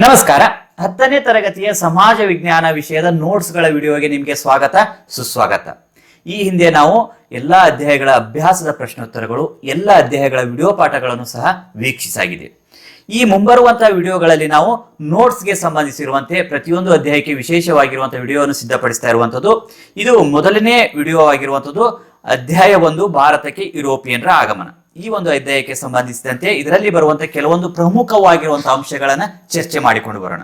ನಮಸ್ಕಾರ. 10ನೇ ತರಗತಿಯ ಸಮಾಜ ವಿಜ್ಞಾನ ವಿಷಯದ ನೋಟ್ಸ್ಗಳ ವಿಡಿಯೋಗೆ ನಿಮಗೆ ಸ್ವಾಗತ ಸುಸ್ವಾಗತ. ಈ ಹಿಂದೆ ನಾವು ಎಲ್ಲ ಅಧ್ಯಾಯಗಳ ಅಭ್ಯಾಸದ ಪ್ರಶ್ನೋತ್ತರಗಳು, ಎಲ್ಲ ಅಧ್ಯಾಯಗಳ ವಿಡಿಯೋ ಪಾಠಗಳನ್ನು ಸಹ ವೀಕ್ಷಿಸಾಗಿದೆ. ಈ ಮುಂಬರುವಂತಹ ವಿಡಿಯೋಗಳಲ್ಲಿ ನಾವು ನೋಟ್ಸ್ಗೆ ಸಂಬಂಧಿಸಿರುವಂತೆ ಪ್ರತಿಯೊಂದು ಅಧ್ಯಾಯಕ್ಕೆ ವಿಶೇಷವಾಗಿರುವಂತಹ ವಿಡಿಯೋವನ್ನು ಸಿದ್ಧಪಡಿಸ್ತಾ ಇರುವಂತದ್ದು. ಇದು ಮೊದಲನೇ ವಿಡಿಯೋ ಆಗಿರುವಂತದ್ದು. ಅಧ್ಯಾಯ 1 ಭಾರತಕ್ಕೆ ಯುರೋಪಿಯನ್ರ ಆಗಮನ. ಈ ಒಂದು ಅಧ್ಯಾಯಕ್ಕೆ ಸಂಬಂಧಿಸಿದಂತೆ ಇದರಲ್ಲಿ ಬರುವಂತಹ ಕೆಲವೊಂದು ಪ್ರಮುಖವಾಗಿರುವಂತಹ ಅಂಶಗಳನ್ನ ಚರ್ಚೆ ಮಾಡಿಕೊಂಡು ಬರೋಣ.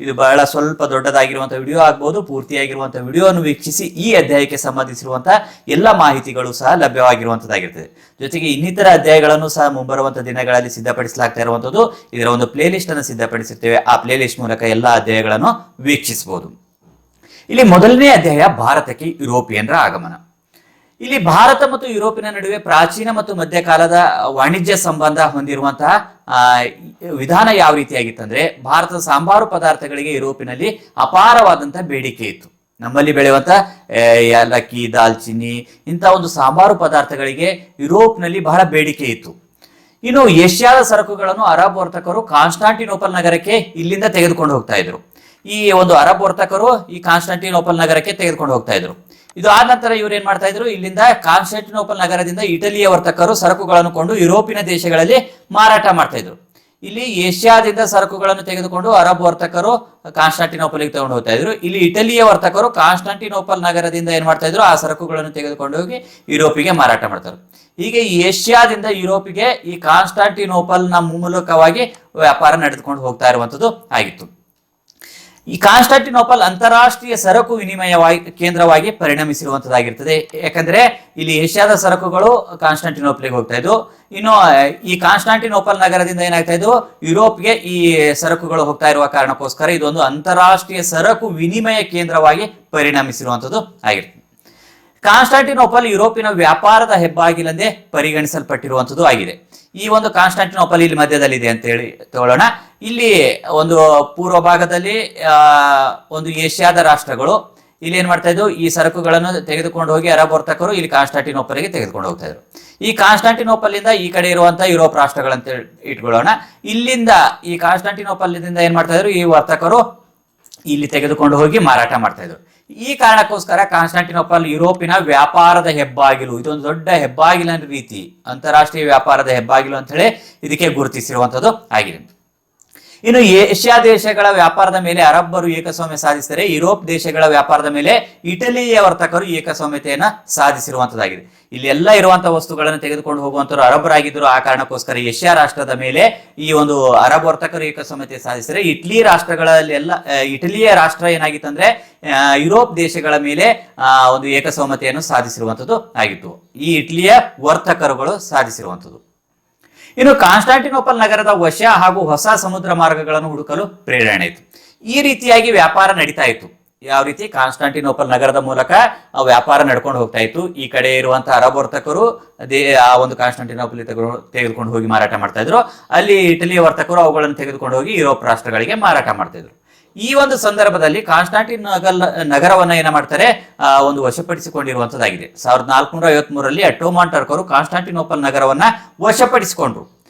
ಇದು ಬಹಳ ಸ್ವಲ್ಪ ದೊಡ್ಡದಾಗಿರುವಂತಹ ವಿಡಿಯೋ ಆಗ್ಬಹುದು. ಪೂರ್ತಿಯಾಗಿರುವಂತಹ ವಿಡಿಯೋವನ್ನು ವೀಕ್ಷಿಸಿ ಈ ಅಧ್ಯಾಯಕ್ಕೆ ಸಂಬಂಧಿಸಿರುವಂತಹ ಎಲ್ಲ ಮಾಹಿತಿಗಳು ಸಹ ಲಭ್ಯವಾಗಿರುವಂತದ್ದಾಗಿರ್ತದೆ. ಜೊತೆಗೆ ಇನ್ನಿತರ ಅಧ್ಯಾಯಗಳನ್ನು ಸಹ ಮುಂಬರುವಂತಹ ದಿನಗಳಲ್ಲಿ ಸಿದ್ಧಪಡಿಸಲಾಗ್ತಾ ಇರುವಂತದ್ದು. ಇದರ ಒಂದು ಪ್ಲೇ ಲಿಸ್ಟ್ ಅನ್ನು ಸಿದ್ಧಪಡಿಸಿರ್ತೇವೆ. ಆ ಪ್ಲೇ ಲಿಸ್ಟ್ ಮೂಲಕ ಎಲ್ಲ ಅಧ್ಯಾಯಗಳನ್ನು ವೀಕ್ಷಿಸಬಹುದು. ಇಲ್ಲಿ ಮೊದಲನೇ ಅಧ್ಯಾಯ ಭಾರತಕ್ಕೆ ಯುರೋಪಿಯನ್ರ ಆಗಮನ. ಇಲ್ಲಿ ಭಾರತ ಮತ್ತು ಯುರೋಪಿನ ನಡುವೆ ಪ್ರಾಚೀನ ಮತ್ತು ಮಧ್ಯಕಾಲದ ವಾಣಿಜ್ಯ ಸಂಬಂಧ ಹೊಂದಿರುವಂತಹ ವಿಧಾನ ಯಾವ ರೀತಿಯಾಗಿತ್ತಂದ್ರೆ, ಭಾರತದ ಸಾಂಬಾರು ಪದಾರ್ಥಗಳಿಗೆ ಯುರೋಪಿನಲ್ಲಿ ಅಪಾರವಾದಂತಹ ಬೇಡಿಕೆ ಇತ್ತು. ನಮ್ಮಲ್ಲಿ ಬೆಳೆಯುವಂತಹ ಏಲಕ್ಕಿ, ದಾಲ್ಚಿನ್ನಿ ಇಂಥ ಒಂದು ಸಾಂಬಾರು ಪದಾರ್ಥಗಳಿಗೆ ಯುರೋಪ್ನಲ್ಲಿ ಬಹಳ ಬೇಡಿಕೆ ಇತ್ತು. ಇನ್ನು ಏಷ್ಯಾದ ಸರಕುಗಳನ್ನು ಅರಬ್ ವರ್ತಕರು ಕಾನ್ಸ್ಟಾಂಟಿನೋಪಲ್ ನಗರಕ್ಕೆ ಇಲ್ಲಿಂದ ತೆಗೆದುಕೊಂಡು ಹೋಗ್ತಾ ಇದ್ರು. ಈ ಒಂದು ಅರಬ್ ವರ್ತಕರು ಈ ಕಾನ್ಸ್ಟಾಂಟಿನೋಪಲ್ ನಗರಕ್ಕೆ ತೆಗೆದುಕೊಂಡು ಹೋಗ್ತಾ ಇದ್ರು. ಇದು ಆದ ನಂತರ ಇವ್ರು ಏನ್ ಮಾಡ್ತಾ ಇದ್ರು, ಇಲ್ಲಿಂದ ಕಾನ್ಸ್ಟಾಂಟಿನೋಪಲ್ ನಗರದಿಂದ ಇಟಲಿಯ ವರ್ತಕರು ಸರಕುಗಳನ್ನು ಕೊಂಡು ಯುರೋಪಿನ ದೇಶಗಳಲ್ಲಿ ಮಾರಾಟ ಮಾಡ್ತಾ ಇದ್ರು. ಇಲ್ಲಿ ಏಷ್ಯಾದಿಂದ ಸರಕುಗಳನ್ನು ತೆಗೆದುಕೊಂಡು ಅರಬ್ ವರ್ತಕರು ಕಾನ್ಸ್ಟಾಂಟಿನೋಪಲ್ಗೆ ತಗೊಂಡು ಹೋಗ್ತಾ ಇದ್ರು. ಇಲ್ಲಿ ಇಟಲಿಯ ವರ್ತಕರು ಕಾನ್ಸ್ಟಾಂಟಿನೋಪಲ್ ನಗರದಿಂದ ಏನ್ ಮಾಡ್ತಾ ಇದ್ರು, ಆ ಸರಕುಗಳನ್ನು ತೆಗೆದುಕೊಂಡು ಹೋಗಿ ಯುರೋಪಿಗೆ ಮಾರಾಟ ಮಾಡ್ತಾರೆ. ಹೀಗೆ ಏಷ್ಯಾದಿಂದ ಯುರೋಪಿಗೆ ಈ ಕಾನ್ಸ್ಟಾಂಟಿನೋಪಲ್ ನ ಮೂಲಕವಾಗಿ ವ್ಯಾಪಾರ ನಡೆದುಕೊಂಡು ಹೋಗ್ತಾ ಇರುವಂತದ್ದು ಆಗಿತ್ತು. ಈ ಕಾನ್ಸ್ಟಾಂಟಿನೋಪಲ್ ಅಂತಾರಾಷ್ಟ್ರೀಯ ಸರಕು ವಿನಿಮಯವಾಗಿ ಕೇಂದ್ರವಾಗಿ ಪರಿಣಮಿಸಿರುವಂತದ್ದಾಗಿರ್ತದೆ. ಯಾಕಂದ್ರೆ ಇಲ್ಲಿ ಏಷ್ಯಾದ ಸರಕುಗಳು ಕಾನ್ಸ್ಟಾಂಟಿನೋಪಲ್ಗೆ ಹೋಗ್ತಾ ಇದ್ವು. ಇನ್ನು ಈ ಕಾನ್ಸ್ಟಾಂಟಿನೋಪಲ್ ನಗರದಿಂದ ಏನಾಗ್ತಾ ಇದ್ವು, ಯುರೋಪ್ಗೆ ಈ ಸರಕುಗಳು ಹೋಗ್ತಾ ಇರುವ ಕಾರಣಕ್ಕೋಸ್ಕರ ಇದೊಂದು ಅಂತಾರಾಷ್ಟ್ರೀಯ ಸರಕು ವಿನಿಮಯ ಕೇಂದ್ರವಾಗಿ ಪರಿಣಮಿಸಿರುವಂತದ್ದು ಆಗಿರ್ತದೆ. ಕಾನ್ಸ್ಟಾಂಟಿನೋಪಲ್ ಯುರೋಪಿನ ವ್ಯಾಪಾರದ ಹೆಬ್ಬಾಗಿಲೆಂದೇ ಪರಿಗಣಿಸಲ್ಪಟ್ಟಿರುವಂತದ್ದು ಆಗಿದೆ. ಈ ಒಂದು ಕಾನ್ಸ್ಟಾಂಟಿನೋಪಲ್ ಇಲ್ಲಿ ಮಧ್ಯದಲ್ಲಿದೆ ಅಂತ ಹೇಳಿ ತಗೊಳ್ಳೋಣ. ಇಲ್ಲಿ ಒಂದು ಪೂರ್ವ ಭಾಗದಲ್ಲಿ ಒಂದು ಏಷ್ಯಾದ ರಾಷ್ಟ್ರಗಳು ಇಲ್ಲಿ ಏನ್ ಮಾಡ್ತಾ ಇದ್ವು, ಈ ಸರಕುಗಳನ್ನು ತೆಗೆದುಕೊಂಡು ಹೋಗಿ ಅರಬ್ ವರ್ತಕರು ಇಲ್ಲಿ ಕಾನ್ಸ್ಟಾಂಟಿನೋಪಲ್ಗೆ ತೆಗೆದುಕೊಂಡು ಹೋಗ್ತಾ ಇದ್ರು. ಈ ಕಾನ್ಸ್ಟಾಂಟಿನೋಪಲ್ ಇಂದ ಈ ಕಡೆ ಇರುವಂತಹ ಯುರೋಪ್ ರಾಷ್ಟ್ರಗಳಂತ ಇಟ್ಕೊಳ್ಳೋಣ. ಇಲ್ಲಿಂದ ಈ ಕಾನ್ಸ್ಟಾಂಟಿನೋಪಲ್ ಇಂದ ಏನ್ ಮಾಡ್ತಾ ಇದ್ರು, ಈ ವರ್ತಕರು ಇಲ್ಲಿ ತೆಗೆದುಕೊಂಡು ಹೋಗಿ ಮಾರಾಟ ಮಾಡ್ತಾ ಇದ್ರು. ಈ ಕಾರಣಕ್ಕೋಸ್ಕರ ಕಾನ್ಸ್ಟಾಂಟಿನೋಪಲ್ ಯುರೋಪಿನ ವ್ಯಾಪಾರದ ಹೆಬ್ಬಾಗಿಲು, ಇದೊಂದು ದೊಡ್ಡ ಹೆಬ್ಬಾಗಿಲಿನ ರೀತಿ, ಅಂತಾರಾಷ್ಟ್ರೀಯ ವ್ಯಾಪಾರದ ಹೆಬ್ಬಾಗಿಲು ಅಂತ ಹೇಳಿ ಇದಕ್ಕೆ ಗುರುತಿಸಿರುವಂತದ್ದು ಆಗಿದೆ. ಇನ್ನು ಏಷ್ಯಾ ದೇಶಗಳ ವ್ಯಾಪಾರದ ಮೇಲೆ ಅರಬ್ಬರು ಏಕಸ್ವಾಮ್ಯ ಸಾಧಿಸಿದರೆ, ಯುರೋಪ್ ದೇಶಗಳ ವ್ಯಾಪಾರದ ಮೇಲೆ ಇಟಲಿಯ ವರ್ತಕರು ಏಕಸ್ವಾಮ್ಯತೆಯನ್ನ ಸಾಧಿಸಿರುವಂತದ್ದಾಗಿದೆ. ಇಲ್ಲಿ ಎಲ್ಲ ಇರುವಂತಹ ವಸ್ತುಗಳನ್ನು ತೆಗೆದುಕೊಂಡು ಹೋಗುವಂತರು ಅರಬ್ಬರಾಗಿದ್ದರು. ಆ ಕಾರಣಕ್ಕೋಸ್ಕರ ಏಷ್ಯಾ ರಾಷ್ಟ್ರದ ಮೇಲೆ ಈ ಒಂದು ಅರಬ್ ವರ್ತಕರು ಏಕಸ್ವಾಮ್ಯತೆ ಸಾಧಿಸಿದರೆ, ಇಟಲಿ ರಾಷ್ಟ್ರಗಳಲ್ಲೆಲ್ಲ ಇಟಲಿಯ ರಾಷ್ಟ್ರ ಏನಾಗಿತ್ತಂದ್ರೆ ಯುರೋಪ್ ದೇಶಗಳ ಮೇಲೆ ಒಂದು ಏಕಸ್ವಾಮ್ಯತೆಯನ್ನು ಸಾಧಿಸಿರುವಂತದ್ದು ಆಗಿತ್ತು. ಈ ಇಟಲಿಯ ವರ್ತಕರುಗಳು ಸಾಧಿಸಿರುವಂತದ್ದು. ಇನ್ನು ಕಾನ್ಸ್ಟಾಂಟಿನೋಪಲ್ ನಗರದ ವಶ ಹಾಗೂ ಹೊಸ ಸಮುದ್ರ ಮಾರ್ಗಗಳನ್ನು ಹುಡುಕಲು ಪ್ರೇರಣೆ ಇತ್ತು. ಈ ರೀತಿಯಾಗಿ ವ್ಯಾಪಾರ ನಡೀತಾ ಇತ್ತು. ಯಾವ ರೀತಿ, ಕಾನ್ಸ್ಟಾಂಟಿನೋಪಲ್ ನಗರದ ಮೂಲಕ ವ್ಯಾಪಾರ ನಡ್ಕೊಂಡು ಹೋಗ್ತಾ ಇತ್ತು. ಈ ಕಡೆ ಇರುವಂತಹ ಅರಬ್ ವರ್ತಕರು ಆ ಒಂದು ಕಾನ್ಸ್ಟಾಂಟಿನೋಪಲ್ ತೆಗೆದುಕೊಂಡು ಹೋಗಿ ಮಾರಾಟ ಮಾಡ್ತಾ ಇದ್ರು. ಅಲ್ಲಿ ಇಟಲಿಯ ವರ್ತಕರು ಅವುಗಳನ್ನು ತೆಗೆದುಕೊಂಡು ಹೋಗಿ ಯುರೋಪ್ ರಾಷ್ಟ್ರಗಳಿಗೆ ಮಾರಾಟ ಮಾಡ್ತಾ ಇದ್ರು. ಈ ಒಂದು ಸಂದರ್ಭದಲ್ಲಿ ಕಾನ್ಸ್ಟಾಂಟಿನೋಪಲ್ ನಗರವನ್ನ ಏನ ಮಾಡ್ತಾರೆ, ಒಂದು ವಶಪಡಿಸಿಕೊಂಡಿರುವಂತದ್ದಾಗಿದೆ. 1453ರಲ್ಲಿ ಅಟ್ಟೋಮಾನ್ ಟರ್ಕರು ಕಾನ್ಸ್ಟಾಂಟಿನೋಪಲ್ ನಗರವನ್ನ ವಶಪಡಿಸಿಕೊಂಡ್ರು.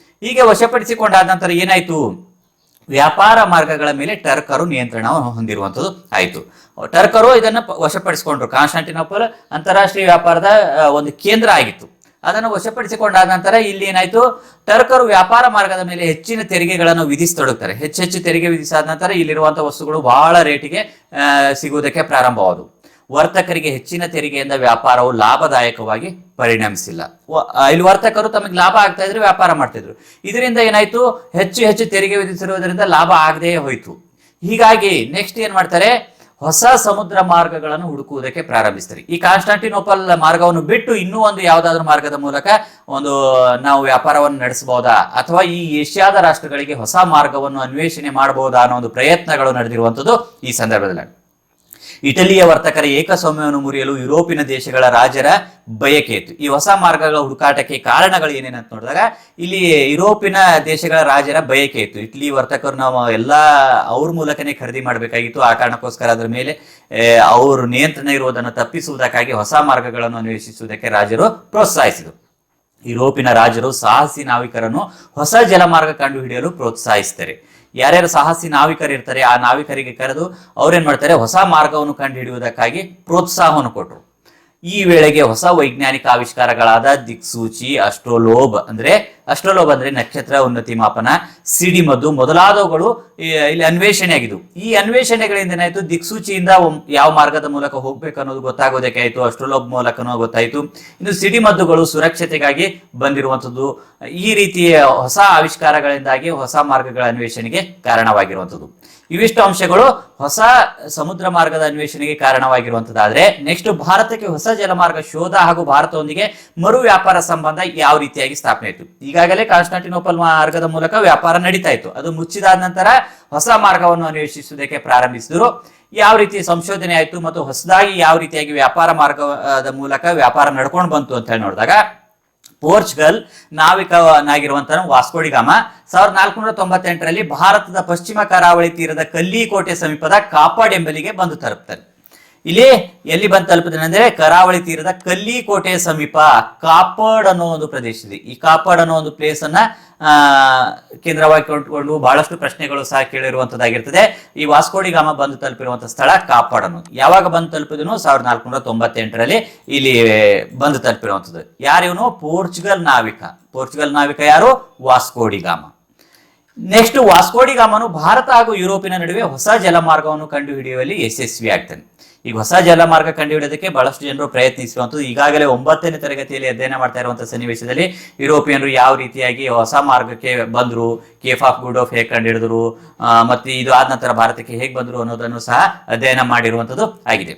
ಹೀಗೆ ವಶಪಡಿಸಿಕೊಂಡಾದ ನಂತರ ಏನಾಯ್ತು, ವ್ಯಾಪಾರ ಮಾರ್ಗಗಳ ಮೇಲೆ ಟರ್ಕರು ನಿಯಂತ್ರಣವನ್ನು ಹೊಂದಿರುವಂತದ್ದು ಆಯ್ತು. ಟರ್ಕರು ಇದನ್ನ ವಶಪಡಿಸಿಕೊಂಡ್ರು. ಕಾನ್ಸ್ಟಾಂಟಿನೋಪಲ್ ಅಂತಾರಾಷ್ಟ್ರೀಯ ವ್ಯಾಪಾರದ ಒಂದು ಕೇಂದ್ರ ಆಗಿತ್ತು. ಅದನ್ನು ವಶಪಡಿಸಿಕೊಂಡಾದ ನಂತರ ಇಲ್ಲಿ ಏನಾಯ್ತು, ಟರ್ಕರು ವ್ಯಾಪಾರ ಮಾರ್ಗದ ಮೇಲೆ ಹೆಚ್ಚಿನ ತೆರಿಗೆಗಳನ್ನು ವಿಧಿಸತೊಡಗ್ತಾರೆ. ಹೆಚ್ಚೆಚ್ಚು ತೆರಿಗೆ ವಿಧಿಸಾದ ನಂತರ ಇಲ್ಲಿರುವಂತಹ ವಸ್ತುಗಳು ಬಹಳ ರೇಟಿಗೆ ಸಿಗುವುದಕ್ಕೆ ಪ್ರಾರಂಭವಾದವು. ವರ್ತಕರಿಗೆ ಹೆಚ್ಚಿನ ತೆರಿಗೆಯಿಂದ ವ್ಯಾಪಾರವು ಲಾಭದಾಯಕವಾಗಿ ಪರಿಣಮಿಸಿಲ್ಲ. ಇಲ್ಲಿ ವರ್ತಕರು ತಮಗೆ ಲಾಭ ಆಗ್ತಾ ಇದ್ರೆ ವ್ಯಾಪಾರ ಮಾಡ್ತಿದ್ರು. ಇದರಿಂದ ಏನಾಯ್ತು, ಹೆಚ್ಚು ಹೆಚ್ಚು ತೆರಿಗೆ ವಿಧಿಸಿರುವುದರಿಂದ ಲಾಭ ಆಗದೇ ಹೋಯ್ತು. ಹೀಗಾಗಿ ನೆಕ್ಸ್ಟ್ ಏನ್ ಮಾಡ್ತಾರೆ, ಹೊಸ ಸಮುದ್ರ ಮಾರ್ಗಗಳನ್ನು ಹುಡುಕುವುದಕ್ಕೆ ಪ್ರಾರಂಭಿಸ್ತಾರೆ. ಈ ಕಾನ್ಸ್ಟಾಂಟಿನೋಪಲ್ ಮಾರ್ಗವನ್ನು ಬಿಟ್ಟು ಇನ್ನೂ ಒಂದು ಯಾವುದಾದ್ರೂ ಮಾರ್ಗದ ಮೂಲಕ ನಾವು ವ್ಯಾಪಾರವನ್ನು ನಡೆಸಬಹುದಾ, ಅಥವಾ ಈ ಏಷ್ಯಾದ ರಾಷ್ಟ್ರಗಳಿಗೆ ಹೊಸ ಮಾರ್ಗವನ್ನು ಅನ್ವೇಷಣೆ ಮಾಡಬಹುದಾ ಅನ್ನೋ ಒಂದು ಪ್ರಯತ್ನಗಳು ನಡೆದಿರುವಂತದ್ದು ಈ ಸಂದರ್ಭದಲ್ಲಿ. ಇಟಲಿಯ ವರ್ತಕರ ಏಕಸ್ವಾಮ್ಯವನ್ನು ಮುರಿಯಲು ಯುರೋಪಿನ ದೇಶಗಳ ರಾಜರ ಬಯಕೆ ಇತ್ತು. ಈ ಹೊಸ ಮಾರ್ಗಗಳ ಹುಡುಕಾಟಕ್ಕೆ ಕಾರಣಗಳು ಏನೇನಂತ ನೋಡಿದಾಗ, ಇಲ್ಲಿ ಯುರೋಪಿನ ದೇಶಗಳ ರಾಜರ ಬಯಕೆ ಇತ್ತು. ಇಟಲಿ ವರ್ತಕರು ನಾವು ಎಲ್ಲಾ ಅವ್ರ ಮೂಲಕನೇ ಖರೀದಿ ಮಾಡಬೇಕಾಗಿತ್ತು. ಆ ಕಾರಣಕ್ಕೋಸ್ಕರ ಅದರ ಮೇಲೆ ಅವರು ನಿಯಂತ್ರಣ ಇರುವುದನ್ನು ತಪ್ಪಿಸುವುದಕ್ಕಾಗಿ ಹೊಸ ಮಾರ್ಗಗಳನ್ನು ಅನ್ವೇಷಿಸುವುದಕ್ಕೆ ರಾಜರು ಪ್ರೋತ್ಸಾಹಿಸಿದರು. ಯುರೋಪಿನ ರಾಜರು ಸಾಹಸಿ ನಾವಿಕರನ್ನು ಹೊಸ ಜಲಮಾರ್ಗ ಕಂಡುಹಿಡಿಯಲು ಪ್ರೋತ್ಸಾಹಿಸಿದ್ದಾರೆ. ಯಾರ್ಯಾರು ಸಾಹಸಿ ನಾವಿಕರು ಇರ್ತಾರೆ ಆ ನಾವಿಕರಿಗೆ ಕರೆದು ಅವ್ರೇನ್ ಮಾಡ್ತಾರೆ, ಹೊಸ ಮಾರ್ಗವನ್ನು ಕಂಡುಹಿಡಿಯುವುದಕ್ಕಾಗಿ ಪ್ರೋತ್ಸಾಹವನ್ನು ಕೊಟ್ಟರು. ಈ ವೇಳೆಗೆ ಹೊಸ ವೈಜ್ಞಾನಿಕ ಆವಿಷ್ಕಾರಗಳಾದ ದಿಕ್ಸೂಚಿ, ಅಸ್ಟ್ರೋಲೋಬ್ ಅಂದ್ರೆ ನಕ್ಷತ್ರ ಉನ್ನತಿ ಮಾಪನ, ಸಿಡಿಮದ್ದು ಮೊದಲಾದವುಗಳು ಇಲ್ಲಿ ಅನ್ವೇಷಣೆ ಆಗಿದ್ವು. ಈ ಅನ್ವೇಷಣೆಗಳಿಂದ ಏನಾಯ್ತು, ದಿಕ್ಸೂಚಿಯಿಂದ ಯಾವ ಮಾರ್ಗದ ಮೂಲಕ ಹೋಗ್ಬೇಕು ಅನ್ನೋದು ಗೊತ್ತಾಗೋದಕ್ಕೆ ಆಯ್ತು, ಅಸ್ಟ್ರೋಲೋಬ್ ಮೂಲಕನೂ ಗೊತ್ತಾಯ್ತು. ಇನ್ನು ಸಿಡಿಮದ್ದುಗಳು ಸುರಕ್ಷತೆಗಾಗಿ ಬಂದಿರುವಂಥದ್ದು. ಈ ರೀತಿಯ ಹೊಸ ಆವಿಷ್ಕಾರಗಳಿಂದಾಗಿ ಹೊಸ ಮಾರ್ಗಗಳ ಅನ್ವೇಷಣೆಗೆ ಕಾರಣವಾಗಿರುವಂಥದ್ದು. ಇವಿಷ್ಟು ಅಂಶಗಳು ಹೊಸ ಸಮುದ್ರ ಮಾರ್ಗದ ಅನ್ವೇಷಣೆಗೆ ಕಾರಣವಾಗಿರುವಂತದ್ದಾದ್ರೆ, ನೆಕ್ಸ್ಟ್ ಭಾರತಕ್ಕೆ ಹೊಸ ಜಲಮಾರ್ಗ ಶೋಧ ಹಾಗೂ ಭಾರತದೊಂದಿಗೆ ಮರು ವ್ಯಾಪಾರ ಸಂಬಂಧ ಯಾವ ರೀತಿಯಾಗಿ ಸ್ಥಾಪನೆ ಆಯಿತು. ಈಗಾಗಲೇ ಕಾನ್ಸ್ಟಾಂಟಿನೋಪಲ್ ಮಾರ್ಗದ ಮೂಲಕ ವ್ಯಾಪಾರ ನಡೀತಾ ಇತ್ತು. ಅದು ಮುಚ್ಚಿದಾದ ನಂತರ ಹೊಸ ಮಾರ್ಗವನ್ನು ಅನ್ವೇಷಿಸುವುದಕ್ಕೆ ಪ್ರಾರಂಭಿಸಿದ್ರು. ಯಾವ ರೀತಿ ಸಂಶೋಧನೆ ಆಯಿತು ಮತ್ತು ಹೊಸದಾಗಿ ಯಾವ ರೀತಿಯಾಗಿ ವ್ಯಾಪಾರ ಮಾರ್ಗದ ಮೂಲಕ ವ್ಯಾಪಾರ ನಡ್ಕೊಂಡು ಬಂತು ಅಂತ ಹೇಳಿ ನೋಡಿದಾಗ, ಪೋರ್ಚುಗಲ್ ನಾವಿಕನಾಗಿರುವಂತಹ ವಾಸ್ಕೋಡಿ ಗಾಮ 1498ರಲ್ಲಿ ಭಾರತದ ಪಶ್ಚಿಮ ಕರಾವಳಿ ತೀರದ ಕಲ್ಲಿಕೋಟೆ ಸಮೀಪದ ಕಾಪಾಡ್ ಎಂಬಲ್ಲಿಗೆ ಬಂದು ತಲುಪ್ತಾರೆ. ಇಲ್ಲಿ ಎಲ್ಲಿ ಬಂದು ತಲುಪಿದ್ರೆ ಅಂದ್ರೆ ಕರಾವಳಿ ತೀರದ ಕಲ್ಲಿಕೋಟೆ ಸಮೀಪ ಕಾಪಾಡ್ ಅನ್ನೋ ಒಂದು ಪ್ರದೇಶ ಇದೆ. ಈ ಕಾಪಾಡ್ ಅನ್ನೋ ಒಂದು ಪ್ಲೇಸ್ ಅನ್ನ ಕೇಂದ್ರವಾಗಿ ಕೊಂಡುಕೊಂಡು ಬಹಳಷ್ಟು ಪ್ರಶ್ನೆಗಳು ಸಹ ಕೇಳಿರುವಂತದ್ದಾಗಿರ್ತದೆ. ಈ ವಾಸ್ಕೋಡಿ ಗಾಮ ಬಂದು ತಲುಪಿರುವಂತಹ ಸ್ಥಳ ಕಾಪಾಡ್ ಅನ್ನೋದು. ಯಾವಾಗ ಬಂದು ತಲುಪಿದನು? 1498ರಲ್ಲಿ ಇಲ್ಲಿ ಬಂದು ತಲುಪಿರುವಂತದ್ದು. ಯಾರಿವನು? ಪೋರ್ಚುಗಲ್ ನಾವಿಕ ಯಾರು? ವಾಸ್ಕೋಡಿ ಗಾಮ. ನೆಕ್ಸ್ಟ್ ವಾಸ್ಕೋಡಿ ಗಾಮನು ಭಾರತ ಹಾಗೂ ಯುರೋಪಿನ ನಡುವೆ ಹೊಸ ಜಲಮಾರ್ಗವನ್ನು ಕಂಡುಹಿಡಿಯುವಲ್ಲಿ ಯಶಸ್ವಿ ಆಗ್ತಾನೆ. ಈಗ ಹೊಸ ಜಲಮಾರ್ಗ ಕಂಡುಹಿಡಿಯೋದಕ್ಕೆ ಬಹಳಷ್ಟು ಜನರು ಪ್ರಯತ್ನಿಸುವಂಥದ್ದು. ಈಗಾಗಲೇ 9ನೇ ತರಗತಿಯಲ್ಲಿ ಅಧ್ಯಯನ ಮಾಡ್ತಾ ಇರುವಂತಹ ಸನ್ನಿವೇಶದಲ್ಲಿ ಯುರೋಪಿಯನ್ರು ಯಾವ ರೀತಿಯಾಗಿ ಹೊಸ ಮಾರ್ಗಕ್ಕೆ ಬಂದ್ರು, ಕೇಫ್ ಆಫ್ ಗುಡ್ ಆಫ್ ಹೇಗೆ ಕಂಡುಹಿಡಿದ್ರು, ಮತ್ತೆ ಇದು ಆದ ನಂತರ ಭಾರತಕ್ಕೆ ಹೇಗೆ ಬಂದ್ರು ಅನ್ನೋದನ್ನು ಸಹ ಅಧ್ಯಯನ ಮಾಡಿರುವಂಥದ್ದು ಆಗಿದೆ.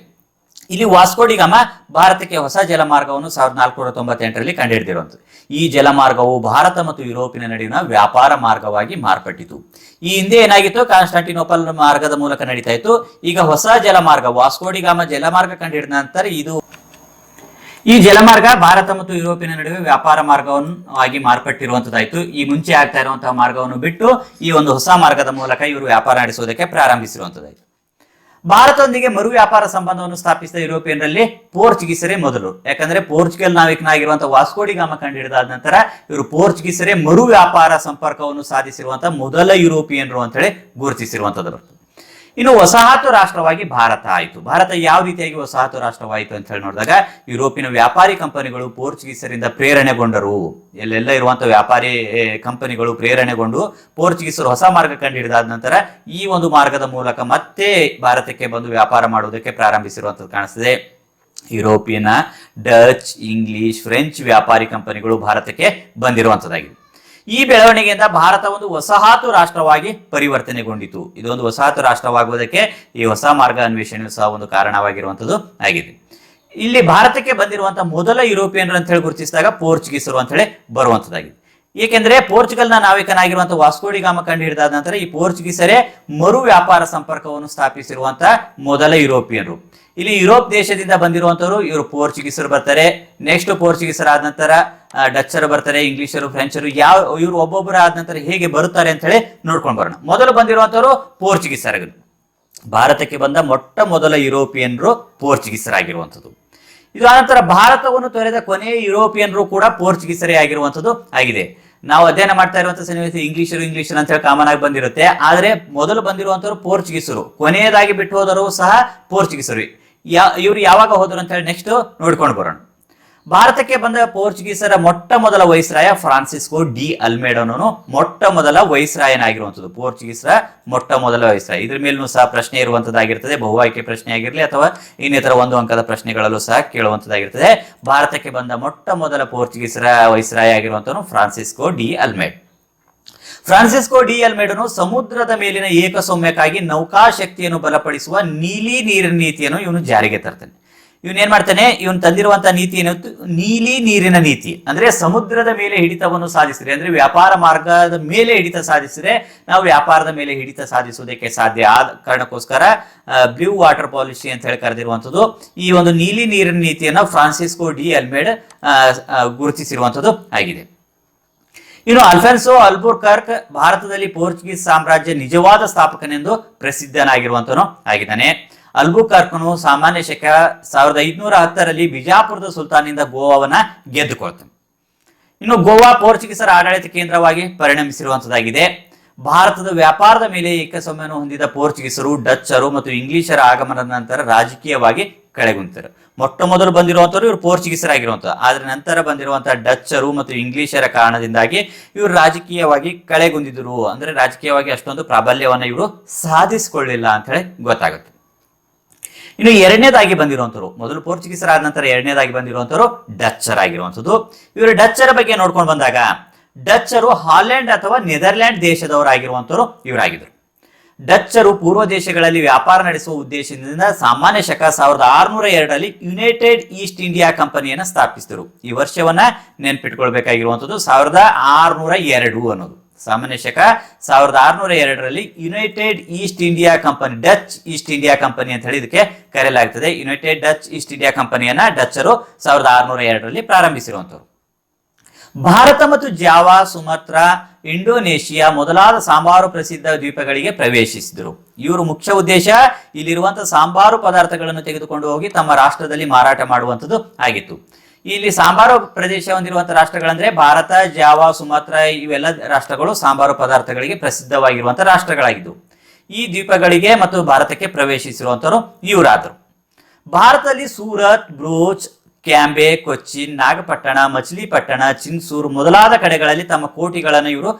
ಇಲ್ಲಿ ವಾಸ್ಕೋಡಿ ಗಾಮ ಭಾರತಕ್ಕೆ ಹೊಸ ಜಲಮಾರ್ಗವನ್ನು 1498ರಲ್ಲಿ ಕಂಡುಹಿಡಿದಿರುವಂಥದ್ದು. ಈ ಜಲಮಾರ್ಗವು ಭಾರತ ಮತ್ತು ಯುರೋಪಿನ ನಡುವಿನ ವ್ಯಾಪಾರ ಮಾರ್ಗವಾಗಿ ಮಾರ್ಪಟ್ಟಿತು. ಈ ಹಿಂದೆ ಏನಾಗಿತ್ತು? ಕಾನ್ಸ್ಟಾಂಟಿನೋಪಲ್ ಮಾರ್ಗದ ಮೂಲಕ ನಡೀತಾ ಇತ್ತು. ಈಗ ಹೊಸ ಜಲಮಾರ್ಗ ವಾಸ್ಕೋಡಿ ಗಾಮ ಜಲಮಾರ್ಗ ಕಂಡುಹಿಡಿದ ನಂತರ ಈ ಜಲಮಾರ್ಗ ಭಾರತ ಮತ್ತು ಯುರೋಪಿನ ನಡುವೆ ವ್ಯಾಪಾರ ಮಾರ್ಗವಾಗಿ ಮಾರ್ಪಟ್ಟಿರುವಂತದ್ದಾಯ್ತು. ಈ ಮುಂಚೆ ಆಗ್ತಾ ಇರುವಂತಹ ಮಾರ್ಗವನ್ನು ಬಿಟ್ಟು ಈ ಒಂದು ಹೊಸ ಮಾರ್ಗದ ಮೂಲಕ ಇವರು ವ್ಯಾಪಾರ ನಡೆಸುವುದಕ್ಕೆ ಪ್ರಾರಂಭಿಸಿರುವಂತದ್ದಾಯ್ತು. ಭಾರತದೊಂದಿಗೆ ಮರು ವ್ಯಾಪಾರ ಸಂಬಂಧವನ್ನು ಸ್ಥಾಪಿಸಿದ ಯುರೋಪಿಯನ್ರಲ್ಲಿ ಪೋರ್ಚುಗೀಸರೇ ಮೊದಲು. ಯಾಕಂದ್ರೆ ಪೋರ್ಚುಗಲ್ ನಾವಿಕನಾಗಿರುವಂತಹ ವಾಸ್ಕೋಡಿ ಗಾಮ ಕಂಡುಹಿಡಿದಾದ ನಂತರ ಇವರು ಪೋರ್ಚುಗೀಸರೇ ಮರು ವ್ಯಾಪಾರ ಸಂಪರ್ಕವನ್ನು ಸಾಧಿಸಿರುವಂತಹ ಮೊದಲ ಯುರೋಪಿಯನ್ರು ಅಂತ ಹೇಳಿ ಗುರುತಿಸಿರುವಂತದ್ದು. ಇನ್ನು ವಸಾಹತು ರಾಷ್ಟ್ರವಾಗಿ ಭಾರತ ಆಯಿತು. ಭಾರತ ಯಾವ ರೀತಿಯಾಗಿ ವಸಾಹತು ರಾಷ್ಟ್ರವಾಯಿತು ಅಂತ ಹೇಳಿ ನೋಡಿದಾಗ, ಯುರೋಪಿನ ವ್ಯಾಪಾರಿ ಕಂಪನಿಗಳು ಪೋರ್ಚುಗೀಸರಿಂದ ಪ್ರೇರಣೆಗೊಂಡರು. ಎಲ್ಲೆಲ್ಲ ಇರುವಂತಹ ವ್ಯಾಪಾರಿ ಕಂಪನಿಗಳು ಪ್ರೇರಣೆಗೊಂಡು ಪೋರ್ಚುಗೀಸರು ಹೊಸ ಮಾರ್ಗ ಕಂಡುಹಿಡಿದಾದ ನಂತರ ಈ ಒಂದು ಮಾರ್ಗದ ಮೂಲಕ ಮತ್ತೆ ಭಾರತಕ್ಕೆ ಬಂದು ವ್ಯಾಪಾರ ಮಾಡುವುದಕ್ಕೆ ಪ್ರಾರಂಭಿಸಿರುವಂತದ್ದು ಕಾಣಿಸ್ತದೆ. ಯುರೋಪಿಯನ್, ಡಚ್, ಇಂಗ್ಲಿಷ್, ಫ್ರೆಂಚ್ ವ್ಯಾಪಾರಿ ಕಂಪನಿಗಳು ಭಾರತಕ್ಕೆ ಬಂದಿರುವಂತದ್ದಾಗಿದೆ. ಈ ಬೆಳವಣಿಗೆಯಿಂದ ಭಾರತ ಒಂದು ವಸಾಹತು ರಾಷ್ಟ್ರವಾಗಿ ಪರಿವರ್ತನೆಗೊಂಡಿತು. ಇದೊಂದು ವಸಾಹತು ರಾಷ್ಟ್ರವಾಗುವುದಕ್ಕೆ ಈ ಹೊಸ ಮಾರ್ಗ ಅನ್ವೇಷಣೆ ಸಹ ಒಂದು ಕಾರಣವಾಗಿರುವಂತದ್ದು ಆಗಿದೆ. ಇಲ್ಲಿ ಭಾರತಕ್ಕೆ ಬಂದಿರುವಂತಹ ಮೊದಲ ಯುರೋಪಿಯನ್ರು ಅಂತ ಹೇಳಿ ಗುರುತಿಸಿದಾಗ ಪೋರ್ಚುಗೀಸರು ಅಂತ ಹೇಳಿ ಬರುವಂತದ್ದಾಗಿದೆ. ಏಕೆಂದ್ರೆ ಪೋರ್ಚುಗಲ್ನ ನಾವಿಕನಾಗಿರುವಂತಹ ವಾಸ್ಕೋಡಿ ಗಾಮ ಕಂಡು ಹಿಡಿದಾದ ನಂತರ ಈ ಪೋರ್ಚುಗೀಸರೇ ಮರು ವ್ಯಾಪಾರ ಸಂಪರ್ಕವನ್ನು ಸ್ಥಾಪಿಸಿರುವಂತಹ ಮೊದಲ ಯುರೋಪಿಯನ್ರು. ಇಲ್ಲಿ ಯುರೋಪ್ ದೇಶದಿಂದ ಬಂದಿರುವಂತವರು ಇವರು ಪೋರ್ಚುಗೀಸರು ಬರ್ತಾರೆ. ನೆಕ್ಸ್ಟ್ ಪೋರ್ಚುಗೀಸರು ಆದ ನಂತರ ಡಚ್ಚರು ಬರ್ತಾರೆ, ಇಂಗ್ಲಿಷರು, ಫ್ರೆಂಚರು. ಇವರು ಒಬ್ಬೊಬ್ಬರು ಆದ ನಂತರ ಹೇಗೆ ಬರುತ್ತಾರೆ ಅಂತ ಹೇಳಿ ನೋಡ್ಕೊಂಡು ಬರೋಣ. ಮೊದಲು ಬಂದಿರುವಂತವರು ಪೋರ್ಚುಗೀಸರು. ಭಾರತಕ್ಕೆ ಬಂದ ಮೊಟ್ಟ ಮೊದಲ ಯುರೋಪಿಯನ್ರು ಪೋರ್ಚುಗೀಸರಾಗಿರುವಂಥದ್ದು. ಇದು ಆನಂತರ ಭಾರತವನ್ನು ತೊರೆದ ಕೊನೆಯ ಯುರೋಪಿಯನ್ರು ಕೂಡ ಪೋರ್ಚುಗೀಸರೇ ಆಗಿರುವಂಥದ್ದು ಆಗಿದೆ. ನಾವು ಅಧ್ಯಯನ ಮಾಡ್ತಾ ಇರುವಂತಹ ಸನ್ನಿವೇಶ ಇಂಗ್ಲಿಷರು ಅಂತ ಹೇಳಿ ಕಾಮನ್ ಆಗಿ ಬಂದಿರುತ್ತೆ. ಆದ್ರೆ ಮೊದಲು ಬಂದಿರುವಂತವರು ಪೋರ್ಚುಗೀಸರು, ಕೊನೆಯದಾಗಿ ಬಿಟ್ಟು ಹೋದರು ಸಹ ಪೋರ್ಚುಗೀಸರು. ಇವರು ಯಾವಾಗ ಹೋದರು ಅಂತ ಹೇಳಿ ನೆಕ್ಸ್ಟ್ ನೋಡ್ಕೊಂಡು ಬರೋಣ. ಭಾರತಕ್ಕೆ ಬಂದ ಪೋರ್ಚುಗೀಸರ ಮೊಟ್ಟ ಮೊದಲ ವೈಸ್ರಾಯ ಫ್ರಾನ್ಸಿಸ್ಕೋ ಡಿ ಅಲ್ಮೇಡೋನು ಮೊಟ್ಟ ಮೊದಲ ವೈಸ್ರಾಯನಾಗಿರುವಂಥದ್ದು. ಪೋರ್ಚುಗೀಸರ ಮೊಟ್ಟ ಮೊದಲ ವೈಸ್ರಾಯ. ಇದ್ರ ಮೇಲೂ ಸಹ ಪ್ರಶ್ನೆ ಇರುವಂತದ್ದಾಗಿರ್ತದೆ. ಬಹು ಆಯ್ಕೆ ಪ್ರಶ್ನೆ ಆಗಿರಲಿ ಅಥವಾ ಇನ್ನಿತರ ಒಂದು ಅಂಕದ ಪ್ರಶ್ನೆಗಳಲ್ಲೂ ಸಹ ಕೇಳುವಂತದ್ದಾಗಿರ್ತದೆ. ಭಾರತಕ್ಕೆ ಬಂದ ಮೊಟ್ಟ ಮೊದಲ ಪೋರ್ಚುಗೀಸರ ವೈಸ್ರಾಯ ಆಗಿರುವಂತವನು Francisco de Almeida. Francisco de ಅಲ್ಮೇಡನು ಸಮುದ್ರದ ಮೇಲಿನ ಏಕಸೌಮ್ಯಕ್ಕಾಗಿ ನೌಕಾಶಕ್ತಿಯನ್ನು ಬಲಪಡಿಸುವ ನೀಲಿ ನೀರಿನ ನೀತಿಯನ್ನು ಇವನು ಜಾರಿಗೆ ತರ್ತಾನೆ. ಇವನ್ ಏನ್ ಮಾಡ್ತಾನೆ? ಇವನ್ ತಂದಿರುವಂತಹ ನೀತಿ ಏನಿತ್ತು? ನೀಲಿ ನೀರಿನ ನೀತಿ. ಅಂದ್ರೆ ಸಮುದ್ರದ ಮೇಲೆ ಹಿಡಿತವನ್ನು ಸಾಧಿಸಿದ್ರೆ, ಅಂದ್ರೆ ವ್ಯಾಪಾರ ಮಾರ್ಗದ ಮೇಲೆ ಹಿಡಿತ ಸಾಧಿಸಿದ್ರೆ ನಾವು ವ್ಯಾಪಾರದ ಮೇಲೆ ಹಿಡಿತ ಸಾಧಿಸುವುದಕ್ಕೆ ಸಾಧ್ಯ. ಆದ ಕಾರಣಕ್ಕೋಸ್ಕರ ಬ್ಲೂ ವಾಟರ್ ಪಾಲಿಸಿ ಅಂತ ಹೇಳಿ ಕರೆದಿರುವಂತದ್ದು. ಈ ಒಂದು ನೀಲಿ ನೀರಿನ ನೀತಿಯನ್ನು ಫ್ರಾನ್ಸಿಸ್ಕೋ ಡಿ ಅಲ್ಮೇಡ್ ಗುರುತಿಸಿರುವಂತದ್ದು ಆಗಿದೆ. ಇನ್ನು ಅಲ್ಫೆನ್ಸೋ ಅಲ್ಬುಕರ್ಕ್ ಭಾರತದಲ್ಲಿ ಪೋರ್ಚುಗೀಸ್ ಸಾಮ್ರಾಜ್ಯ ನಿಜವಾದ ಸ್ಥಾಪಕನೆಂದು ಪ್ರಸಿದ್ಧನಾಗಿರುವಂತನು ಆಗಿದ್ದಾನೆ. ಅಲ್ಬುಕರ್ಕ್ನು ಸಾಮಾನ್ಯ ಶಕ 1510ರಲ್ಲಿ ಬಿಜಾಪುರದ ಸುಲ್ತಾನಿಂದ ಗೋವಾವನ್ನ ಗೆದ್ದುಕೊಳ್ತಾನೆ. ಇನ್ನು ಗೋವಾ ಪೋರ್ಚುಗೀಸರ ಆಡಳಿತ ಕೇಂದ್ರವಾಗಿ ಪರಿಣಮಿಸಿರುವಂತದ್ದಾಗಿದೆ. ಭಾರತದ ವ್ಯಾಪಾರದ ಮೇಲೆ ಏಕಸ್ವಾಮ್ಯವನ್ನು ಹೊಂದಿದ ಪೋರ್ಚುಗೀಸರು, ಡಚ್ಚರು ಮತ್ತು ಇಂಗ್ಲಿಷರ ಆಗಮನದ ನಂತರ ರಾಜಕೀಯವಾಗಿ ಕಳೆಗುಂತರು. ಮೊಟ್ಟ ಮೊದಲು ಬಂದಿರುವಂತವರು ಇವರು ಪೋರ್ಚುಗೀಸರಾಗಿರುವಂತಹ, ಆದ್ರೆ ನಂತರ ಬಂದಿರುವಂತಹ ಡಚ್ಚರು ಮತ್ತು ಇಂಗ್ಲಿಷರ ಕಾರಣದಿಂದಾಗಿ ಇವರು ರಾಜಕೀಯವಾಗಿ ಕಳೆಗುಂದಿದ್ರು. ಅಂದ್ರೆ ರಾಜಕೀಯವಾಗಿ ಅಷ್ಟೊಂದು ಪ್ರಾಬಲ್ಯವನ್ನ ಇವರು ಸಾಧಿಸಿಕೊಳ್ಳಿಲ್ಲ ಅಂತ ಹೇಳಿ ಗೊತ್ತಾಗುತ್ತೆ. ಇನ್ನು ಎರಡನೇದಾಗಿ ಬಂದಿರುವಂತರು, ಮೊದಲು ಪೋರ್ಚುಗೀಸರಾದ ನಂತರ ಎರಡನೇದಾಗಿ ಬಂದಿರುವಂತವರು ಡಚ್ಚರ್ ಆಗಿರುವಂತದ್ದು. ಇವರು ಡಚ್ಚರ ಬಗ್ಗೆ ನೋಡ್ಕೊಂಡು ಬಂದಾಗ ಡಚ್ಚರು ಹಾಲೆಂಡ್ ಅಥವಾ ನೆದರ್ಲ್ಯಾಂಡ್ ದೇಶದವರಾಗಿರುವಂತವರು ಇವರಾಗಿದ್ದರು. ಡಚ್ಚರು ಪೂರ್ವ ದೇಶಗಳಲ್ಲಿ ವ್ಯಾಪಾರ ನಡೆಸುವ ಉದ್ದೇಶದಿಂದ ಸಾಮಾನ್ಯ ಶಕ 1602ರಲ್ಲಿ ಯುನೈಟೆಡ್ ಈಸ್ಟ್ ಇಂಡಿಯಾ ಕಂಪನಿಯನ್ನು ಸ್ಥಾಪಿಸಿದರು. ಈ ವರ್ಷವನ್ನ ನೆನ್ಪಿಟ್ಕೊಳ್ಬೇಕಾಗಿರುವಂತದ್ದು 1602 ಅನ್ನೋದು. ಸಾಮಾನ್ಯ ಶಕ 1602ರಲ್ಲಿ United East India Company, Dutch East India Company ಅಂತ ಹೇಳಿ ಇದಕ್ಕೆ ಕರೆಯಲಾಗುತ್ತದೆ. ಯುನೈಟೆಡ್ ಡಚ್ ಈಸ್ಟ್ ಇಂಡಿಯಾ ಕಂಪನಿಯನ್ನ ಡಚ್ಚರು 1602ರಲ್ಲಿ ಪ್ರಾರಂಭಿಸಿರುವಂತರು. ಭಾರತ ಮತ್ತು ಜಾವಾ, ಸುಮತ್ರಾ, ಇಂಡೋನೇಷಿಯಾ ಮೊದಲಾದ ಸಾಂಬಾರು ಪ್ರಸಿದ್ಧ ದ್ವೀಪಗಳಿಗೆ ಪ್ರವೇಶಿಸಿದರು. ಇವರು ಮುಖ್ಯ ಉದ್ದೇಶ ಇಲ್ಲಿರುವಂತಹ ಸಾಂಬಾರು ಪದಾರ್ಥಗಳನ್ನು ತೆಗೆದುಕೊಂಡು ಹೋಗಿ ತಮ್ಮ ರಾಷ್ಟ್ರದಲ್ಲಿ ಮಾರಾಟ ಮಾಡುವಂಥದ್ದು ಆಗಿತ್ತು. ಇಲ್ಲಿ ಸಾಂಬಾರು ಪ್ರದೇಶ ಹೊಂದಿರುವಂತಹ ರಾಷ್ಟ್ರಗಳಂದ್ರೆ ಭಾರತ, ಜಾವಾ, ಸುಮತ್ರಾ ಇವೆಲ್ಲ ರಾಷ್ಟ್ರಗಳು ಸಾಂಬಾರು ಪದಾರ್ಥಗಳಿಗೆ ಪ್ರಸಿದ್ಧವಾಗಿರುವಂತಹ ರಾಷ್ಟ್ರಗಳಾಗಿದ್ದು, ಈ ದ್ವೀಪಗಳಿಗೆ ಮತ್ತು ಭಾರತಕ್ಕೆ ಪ್ರವೇಶಿಸಿರುವಂತವರು ಇವರಾದರು. ಭಾರತದಲ್ಲಿ ಸೂರತ್, ಬ್ರೂಚ್, ಕ್ಯಾಂಬೆ, ಕೊಚ್ಚಿನ್, ನಾಗಪಟ್ಟಣ, ಮಚಿಲಿಪಟ್ಟಣ, ಚಿನ್ಸೂರ್ ಮೊದಲಾದ ಕಡೆಗಳಲ್ಲಿ ತಮ್ಮ ಕೋಟಿಗಳನ್ನು ಇವರು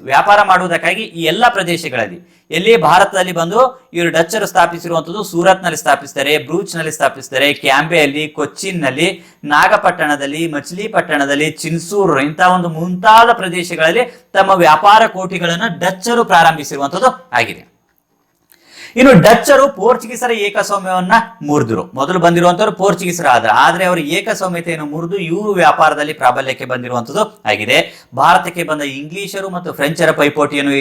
ವ್ಯಾಪಾರ ಮಾಡುವುದಕ್ಕಾಗಿ ಈ ಎಲ್ಲ ಪ್ರದೇಶಗಳಲ್ಲಿ ಎಲ್ಲಿ ಭಾರತದಲ್ಲಿ ಬಂದು ಇವರು ಡಚ್ಚರು ಸ್ಥಾಪಿಸಿರುವಂತದ್ದು ಸೂರತ್ ನಲ್ಲಿ ಸ್ಥಾಪಿಸ್ತಾರೆ, ಬ್ರೂಚ್ ನಲ್ಲಿ ಸ್ಥಾಪಿಸ್ತಾರೆ, ಕ್ಯಾಂಬೆಯಲ್ಲಿ, ಕೊಚ್ಚಿನ್ ನಲ್ಲಿ, ನಾಗಪಟ್ಟಣದಲ್ಲಿ, ಮಚಿಲಿಪಟ್ಟಣದಲ್ಲಿ, ಚಿನ್ಸೂರ್ ಇಂತಹ ಒಂದು ಮುಂತಾದ ಪ್ರದೇಶಗಳಲ್ಲಿ ತಮ್ಮ ವ್ಯಾಪಾರ ಕೋಟಿಗಳನ್ನು ಡಚ್ಚರು ಪ್ರಾರಂಭಿಸಿರುವಂತದ್ದು ಆಗಿದೆ. ಇನ್ನು ಡಚ್ಚರು ಪೋರ್ಚುಗೀಸರ ಏಕಸ್ವಾಮ್ಯವನ್ನ ಮುರಿದ್ರು. ಮೊದಲು ಬಂದಿರುವಂತವರು ಪೋರ್ಚುಗೀಸರಾದ್ರ, ಆದ್ರೆ ಅವರು ಏಕಸ್ವಾಮ್ಯತೆಯನ್ನು ಮುರಿದು ಇವರು ವ್ಯಾಪಾರದಲ್ಲಿ ಪ್ರಾಬಲ್ಯಕ್ಕೆ ಬಂದಿರುವಂತದ್ದು ಆಗಿದೆ. ಭಾರತಕ್ಕೆ ಬಂದ ಇಂಗ್ಲಿಷರು ಮತ್ತು ಫ್ರೆಂಚರ ಪೈಪೋಟಿಯನ್ನು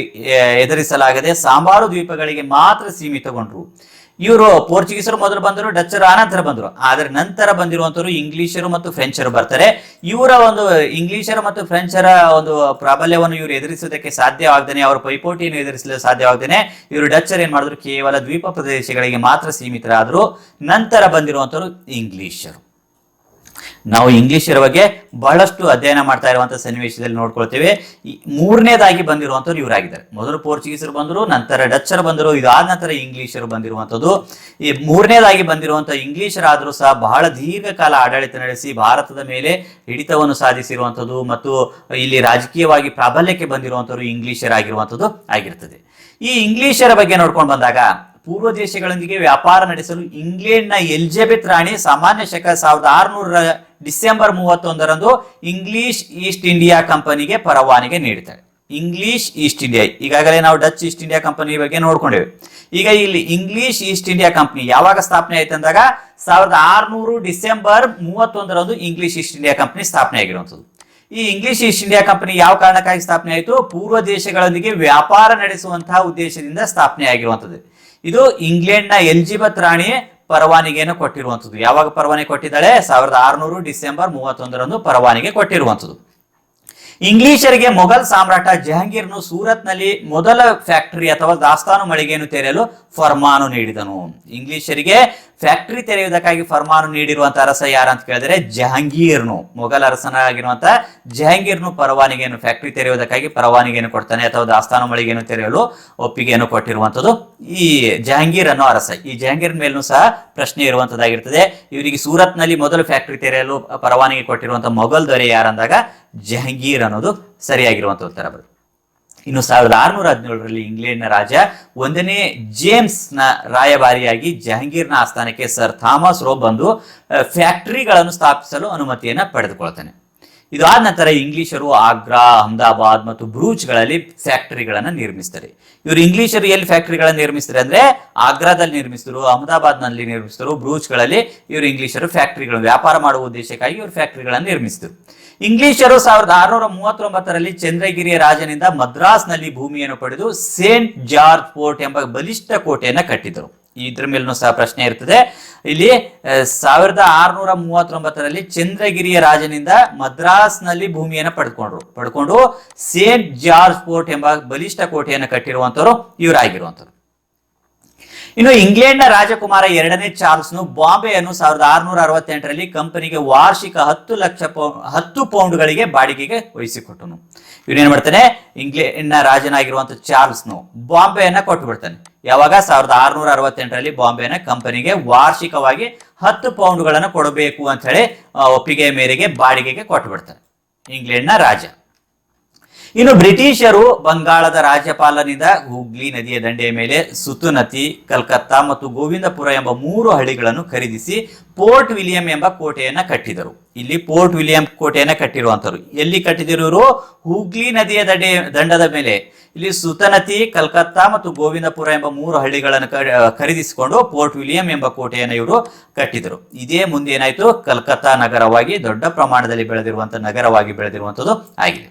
ಎದುರಿಸಲಾಗದೆ ಸಾಂಬಾರು ದ್ವೀಪಗಳಿಗೆ ಮಾತ್ರ ಸೀಮಿತಗೊಂಡ್ರು. ಇವರು ಪೋರ್ಚುಗೀಸರು ಮೊದಲು ಬಂದರು, ಡಚ್ಚರು ಆನಂತರ ಬಂದರು, ಆದ್ರೆ ನಂತರ ಬಂದಿರುವಂತವರು ಇಂಗ್ಲಿಷರು ಮತ್ತು ಫ್ರೆಂಚರು ಬರ್ತಾರೆ. ಇವರ ಒಂದು ಇಂಗ್ಲಿಷರು ಮತ್ತು ಫ್ರೆಂಚರ ಒಂದು ಪ್ರಾಬಲ್ಯವನ್ನು ಇವರು ಎದುರಿಸುವುದಕ್ಕೆ ಸಾಧ್ಯವಾಗದೇನೆ, ಅವರ ಪೈಪೋಟಿಯನ್ನು ಎದುರಿಸಲು ಸಾಧ್ಯವಾಗದೇನೆ ಇವರು ಡಚ್ಚರ್ ಏನ್ ಮಾಡಿದ್ರು, ಕೇವಲ ದ್ವೀಪ ಪ್ರದೇಶಗಳಿಗೆ ಮಾತ್ರ ಸೀಮಿತರಾದರು. ನಂತರ ಬಂದಿರುವಂತವರು ಇಂಗ್ಲಿಷರು. ನಾವು ಇಂಗ್ಲಿಷರ ಬಗ್ಗೆ ಬಹಳಷ್ಟು ಅಧ್ಯಯನ ಮಾಡ್ತಾ ಇರುವಂತಹ ಸನ್ನಿವೇಶದಲ್ಲಿ ನೋಡ್ಕೊಳ್ತೇವೆ. ಮೂರನೇದಾಗಿ ಬಂದಿರುವಂತವ್ರು ಇವರಾಗಿದ್ದಾರೆ. ಮೊದಲು ಪೋರ್ಚುಗೀಸರು ಬಂದರು, ನಂತರ ಡಚ್ಚರು ಬಂದರು, ಇದಾದ ನಂತರ ಇಂಗ್ಲಿಷರು ಬಂದಿರುವಂತದ್ದು. ಈ ಮೂರನೇದಾಗಿ ಬಂದಿರುವಂತಹ ಇಂಗ್ಲಿಷರಾದರೂ ಸಹ ಬಹಳ ದೀರ್ಘಕಾಲ ಆಡಳಿತ ನಡೆಸಿ ಭಾರತದ ಮೇಲೆ ಹಿಡಿತವನ್ನು ಸಾಧಿಸಿರುವಂತದ್ದು ಮತ್ತು ಇಲ್ಲಿ ರಾಜಕೀಯವಾಗಿ ಪ್ರಾಬಲ್ಯಕ್ಕೆ ಬಂದಿರುವಂತವರು ಇಂಗ್ಲಿಷರಾಗಿರುವಂತದ್ದು ಆಗಿರ್ತದೆ. ಈ ಇಂಗ್ಲಿಷರ ಬಗ್ಗೆ ನೋಡ್ಕೊಂಡು ಬಂದಾಗ ಪೂರ್ವ ದೇಶಗಳೊಂದಿಗೆ ವ್ಯಾಪಾರ ನಡೆಸಲು ಇಂಗ್ಲೆಂಡ್ನ ಎಲಿಜಬೆತ್ ರಾಣಿ ಸಾಮಾನ್ಯ ಶಕ 1600 ಡಿಸೆಂಬರ್ 31ರಂದು ಇಂಗ್ಲಿಷ್ ಈಸ್ಟ್ ಇಂಡಿಯಾ ಕಂಪನಿಗೆ ಪರವಾನಗಿ ನೀಡುತ್ತಾರೆ. ಇಂಗ್ಲಿಷ್ ಈಸ್ಟ್ ಇಂಡಿಯಾ, ಈಗಾಗಲೇ ನಾವು ಡಚ್ ಈಸ್ಟ್ ಇಂಡಿಯಾ ಕಂಪನಿ ಬಗ್ಗೆ ನೋಡ್ಕೊಂಡೇವೆ. ಈಗ ಇಲ್ಲಿ ಇಂಗ್ಲಿಷ್ ಈಸ್ಟ್ ಇಂಡಿಯಾ ಕಂಪನಿ ಯಾವಾಗ ಸ್ಥಾಪನೆ ಆಯ್ತು ಅಂದಾಗ 1600 ಡಿಸೆಂಬರ್ 31ರಂದು ಇಂಗ್ಲಿಷ್ ಈಸ್ಟ್ ಇಂಡಿಯಾ ಕಂಪನಿ ಸ್ಥಾಪನೆ ಆಗಿರುವಂಥದ್ದು. ಈ ಇಂಗ್ಲಿಷ್ ಈಸ್ಟ್ ಇಂಡಿಯಾ ಕಂಪನಿ ಯಾವ ಕಾರಣಕ್ಕಾಗಿ ಸ್ಥಾಪನೆ ಆಯಿತು? ಪೂರ್ವ ದೇಶಗಳೊಂದಿಗೆ ವ್ಯಾಪಾರ ನಡೆಸುವಂತಹ ಉದ್ದೇಶದಿಂದ ಸ್ಥಾಪನೆ ಆಗಿರುವಂಥದ್ದು. ಇದು ಇಂಗ್ಲೆಂಡ್ನ ಎಲಿಜಬೆತ್ ರಾಣಿ ಪರವಾನಗಿಯನ್ನು ಕೊಟ್ಟಿರುವಂಥದ್ದು. ಯಾವಾಗ ಪರವಾನಗಿ ಕೊಟ್ಟಿದ್ದಾಳೆ? 1600 ಡಿಸೆಂಬರ್ 31ರಂದು ಪರವಾನಗಿ ಕೊಟ್ಟಿರುವಂಥದ್ದು. ಇಂಗ್ಲಿಷರಿಗೆ ಮೊಘಲ್ ಸಾಮ್ರಾಟ ಜಹಾಂಗೀರ್ನು ಸೂರತ್ನಲ್ಲಿ ಮೊದಲ ಫ್ಯಾಕ್ಟರಿ ಅಥವಾ ದಾಸ್ತಾನು ಮಳಿಗೆಯನ್ನು ತೆರೆಯಲು ಫರ್ಮಾನು ನೀಡಿದನು. ಇಂಗ್ಲಿಷರಿಗೆ ಫ್ಯಾಕ್ಟರಿ ತೆರೆಯುವುದಕ್ಕಾಗಿ ಫರ್ಮಾನು ನೀಡಿರುವಂತಹ ಅರಸ ಯಾರಂತ ಕೇಳಿದರೆ ಜಹಾಂಗೀರ್ನು, ಮೊಘಲ್ ಅರಸನಾಗಿರುವಂತಹ ಜಹಾಂಗೀರ್ನು ಪರವಾನಗಿಯನ್ನು, ಫ್ಯಾಕ್ಟರಿ ತೆರೆಯುವುದಕ್ಕಾಗಿ ಪರವಾನಗಿಯನ್ನು ಕೊಡ್ತಾನೆ ಅಥವಾ ದಾಸ್ತಾನು ಮಳಿಗೆಯನ್ನು ತೆರೆಯಲು ಒಪ್ಪಿಗೆಯನ್ನು ಕೊಟ್ಟಿರುವಂಥದ್ದು ಈ ಜಹಾಂಗೀರ್ ಅನ್ನೋ ಅರಸ. ಈ ಜಹಾಂಗೀರ್ ಮೇಲೂ ಸಹ ಪ್ರಶ್ನೆ ಇರುವಂತದ್ದಾಗಿರ್ತದೆ. ಇವರಿಗೆ ಸೂರತ್ನಲ್ಲಿ ಮೊದಲು ಫ್ಯಾಕ್ಟರಿ ತೆರೆಯಲು ಪರವಾನಗಿ ಕೊಟ್ಟಿರುವಂತಹ ಮೊಘಲ್ ದೊರೆ ಯಾರಂದಾಗ ಜಹಾಂಗೀರ್ ಅನ್ನೋದು ಸರಿಯಾಗಿರುವಂತಹ ಉತ್ತರ ಬರುತ್ತೆ. ಇನ್ನು 1617ರಲ್ಲಿ ಇಂಗ್ಲೆಂಡ್ನ ರಾಜ 1ನೇ ಜೇಮ್ಸ್ ನ ರಾಯಭಾರಿಯಾಗಿ ಜಹಾಂಗೀರ್ನ ಆಸ್ಥಾನಕ್ಕೆ ಸರ್ ಥಾಮಸ್ ರೋ ಬಂದು ಫ್ಯಾಕ್ಟರಿಗಳನ್ನು ಸ್ಥಾಪಿಸಲು ಅನುಮತಿಯನ್ನ ಪಡೆದುಕೊಳ್ತಾನೆ. ಇದಾದ ನಂತರ ಇಂಗ್ಲಿಷರು ಆಗ್ರಾ, ಅಹಮದಾಬಾದ್ ಮತ್ತು ಬ್ರೂಚ್ಗಳಲ್ಲಿ ಫ್ಯಾಕ್ಟರಿಗಳನ್ನು ನಿರ್ಮಿಸ್ತಾರೆ. ಇವರು ಇಂಗ್ಲಿಷರು ಎಲ್ಲಿ ಫ್ಯಾಕ್ಟರಿಗಳನ್ನು ನಿರ್ಮಿಸ್ತಾರೆ ಅಂದ್ರೆ ಆಗ್ರಾದಲ್ಲಿ ನಿರ್ಮಿಸಿದ್ರು, ಅಹಮದಾಬಾದ್ ನಲ್ಲಿ ನಿರ್ಮಿಸಿದ್ರು, ಬ್ರೂಚ್ಗಳಲ್ಲಿ ಇವರು ಇಂಗ್ಲಿಷರು ಫ್ಯಾಕ್ಟರಿಗಳನ್ನು ವ್ಯಾಪಾರ ಮಾಡುವ ಉದ್ದೇಶಕ್ಕಾಗಿ ಇವರು ಫ್ಯಾಕ್ಟರಿಗಳನ್ನು ನಿರ್ಮಿಸಿದ್ರು. ಇಂಗ್ಲಿಷರು 1639ರಲ್ಲಿ ಚಂದ್ರಗಿರಿಯ ರಾಜನಿಂದ ಮದ್ರಾಸ್ನಲ್ಲಿ ಭೂಮಿಯನ್ನು ಪಡೆದು ಸೇಂಟ್ ಜಾರ್ಜ್ ಫೋರ್ಟ್ ಎಂಬ ಬಲಿಷ್ಠ ಕೋಟೆಯನ್ನು ಕಟ್ಟಿದರು. ಇದ್ರ ಮೇಲೂ ಸಹ ಪ್ರಶ್ನೆ ಇರ್ತದೆ. ಇಲ್ಲಿ 1639ರಲ್ಲಿ ಚಂದ್ರಗಿರಿಯ ರಾಜನಿಂದ ಮದ್ರಾಸ್ನಲ್ಲಿ ಭೂಮಿಯನ್ನು ಪಡ್ಕೊಂಡು ಸೇಂಟ್ ಜಾರ್ಜ್ ಫೋರ್ಟ್ ಎಂಬ ಬಲಿಷ್ಠ ಕೋಟೆಯನ್ನು ಕಟ್ಟಿರುವಂತವರು ಇವರಾಗಿರುವಂತರು. ಇನ್ನು ಇಂಗ್ಲೆಂಡ್ನ ರಾಜಕುಮಾರ 2ನೇ ಚಾರ್ಲ್ಸ್ನು ಬಾಂಬೆಯನ್ನು 1668ರಲ್ಲಿ ಕಂಪನಿಗೆ ವಾರ್ಷಿಕ 10 ಪೌಂಡ್ಗಳಿಗೆ ಬಾಡಿಗೆಗೆ ವಹಿಸಿಕೊಟ್ಟನು. ಇವನೇನ್ ಮಾಡ್ತಾನೆ, ಇಂಗ್ಲೆಂಡ್ನ ರಾಜನಾಗಿರುವಂತ ಚಾರ್ಲ್ಸ್ನು ಬಾಂಬೆಯನ್ನ ಕೊಟ್ಟು ಬಿಡ್ತಾನೆ. ಯಾವಾಗ 1668ರಲ್ಲಿ ಬಾಂಬೆನ ಕಂಪನಿಗೆ ವಾರ್ಷಿಕವಾಗಿ 10 ಪೌಂಡ್ಗಳನ್ನು ಕೊಡಬೇಕು ಅಂತ ಹೇಳಿ ಒಪ್ಪಿಗೆ ಮೇರೆಗೆ ಬಾಡಿಗೆಗೆ ಕೊಟ್ಟು ಬಿಡ್ತಾನೆ ಇಂಗ್ಲೆಂಡ್ನ ರಾಜ. ಇನ್ನು ಬ್ರಿಟಿಷರು ಬಂಗಾಳದ ರಾಜ್ಯಪಾಲನಿಂದ ಹೂಗ್ಲಿ ನದಿಯ ದಂಡೆಯ ಮೇಲೆ ಸುತುನತಿ, ಕಲ್ಕತ್ತಾ ಮತ್ತು ಗೋವಿಂದಪುರ ಎಂಬ 3 ಹಳ್ಳಿಗಳನ್ನು ಖರೀದಿಸಿ ಪೋರ್ಟ್ ವಿಲಿಯಂ ಎಂಬ ಕೋಟೆಯನ್ನ ಕಟ್ಟಿದರು. ಇಲ್ಲಿ ಪೋರ್ಟ್ ವಿಲಿಯಂ ಕೋಟೆಯನ್ನ ಕಟ್ಟಿರುವಂತರು ಎಲ್ಲಿ ಕಟ್ಟಿದಿರೋರು? ಹೂಗ್ಲಿ ನದಿಯ ದಂಡದ ಮೇಲೆ. ಇಲ್ಲಿ ಸುತನತಿ, ಕಲ್ಕತ್ತಾ ಮತ್ತು ಗೋವಿಂದಪುರ ಎಂಬ 3 ಹಳ್ಳಿಗಳನ್ನು ಖರೀದಿಸಿಕೊಂಡು ಪೋರ್ಟ್ ವಿಲಿಯಂ ಎಂಬ ಕೋಟೆಯನ್ನು ಇವರು ಕಟ್ಟಿದರು. ಇದೇ ಮುಂದೆ ಏನಾಯ್ತು, ಕಲ್ಕತ್ತಾ ನಗರವಾಗಿ ದೊಡ್ಡ ಪ್ರಮಾಣದಲ್ಲಿ ಬೆಳೆದಿರುವಂತಹ ನಗರವಾಗಿ ಬೆಳೆದಿರುವಂತದ್ದು ಆಗಿದೆ.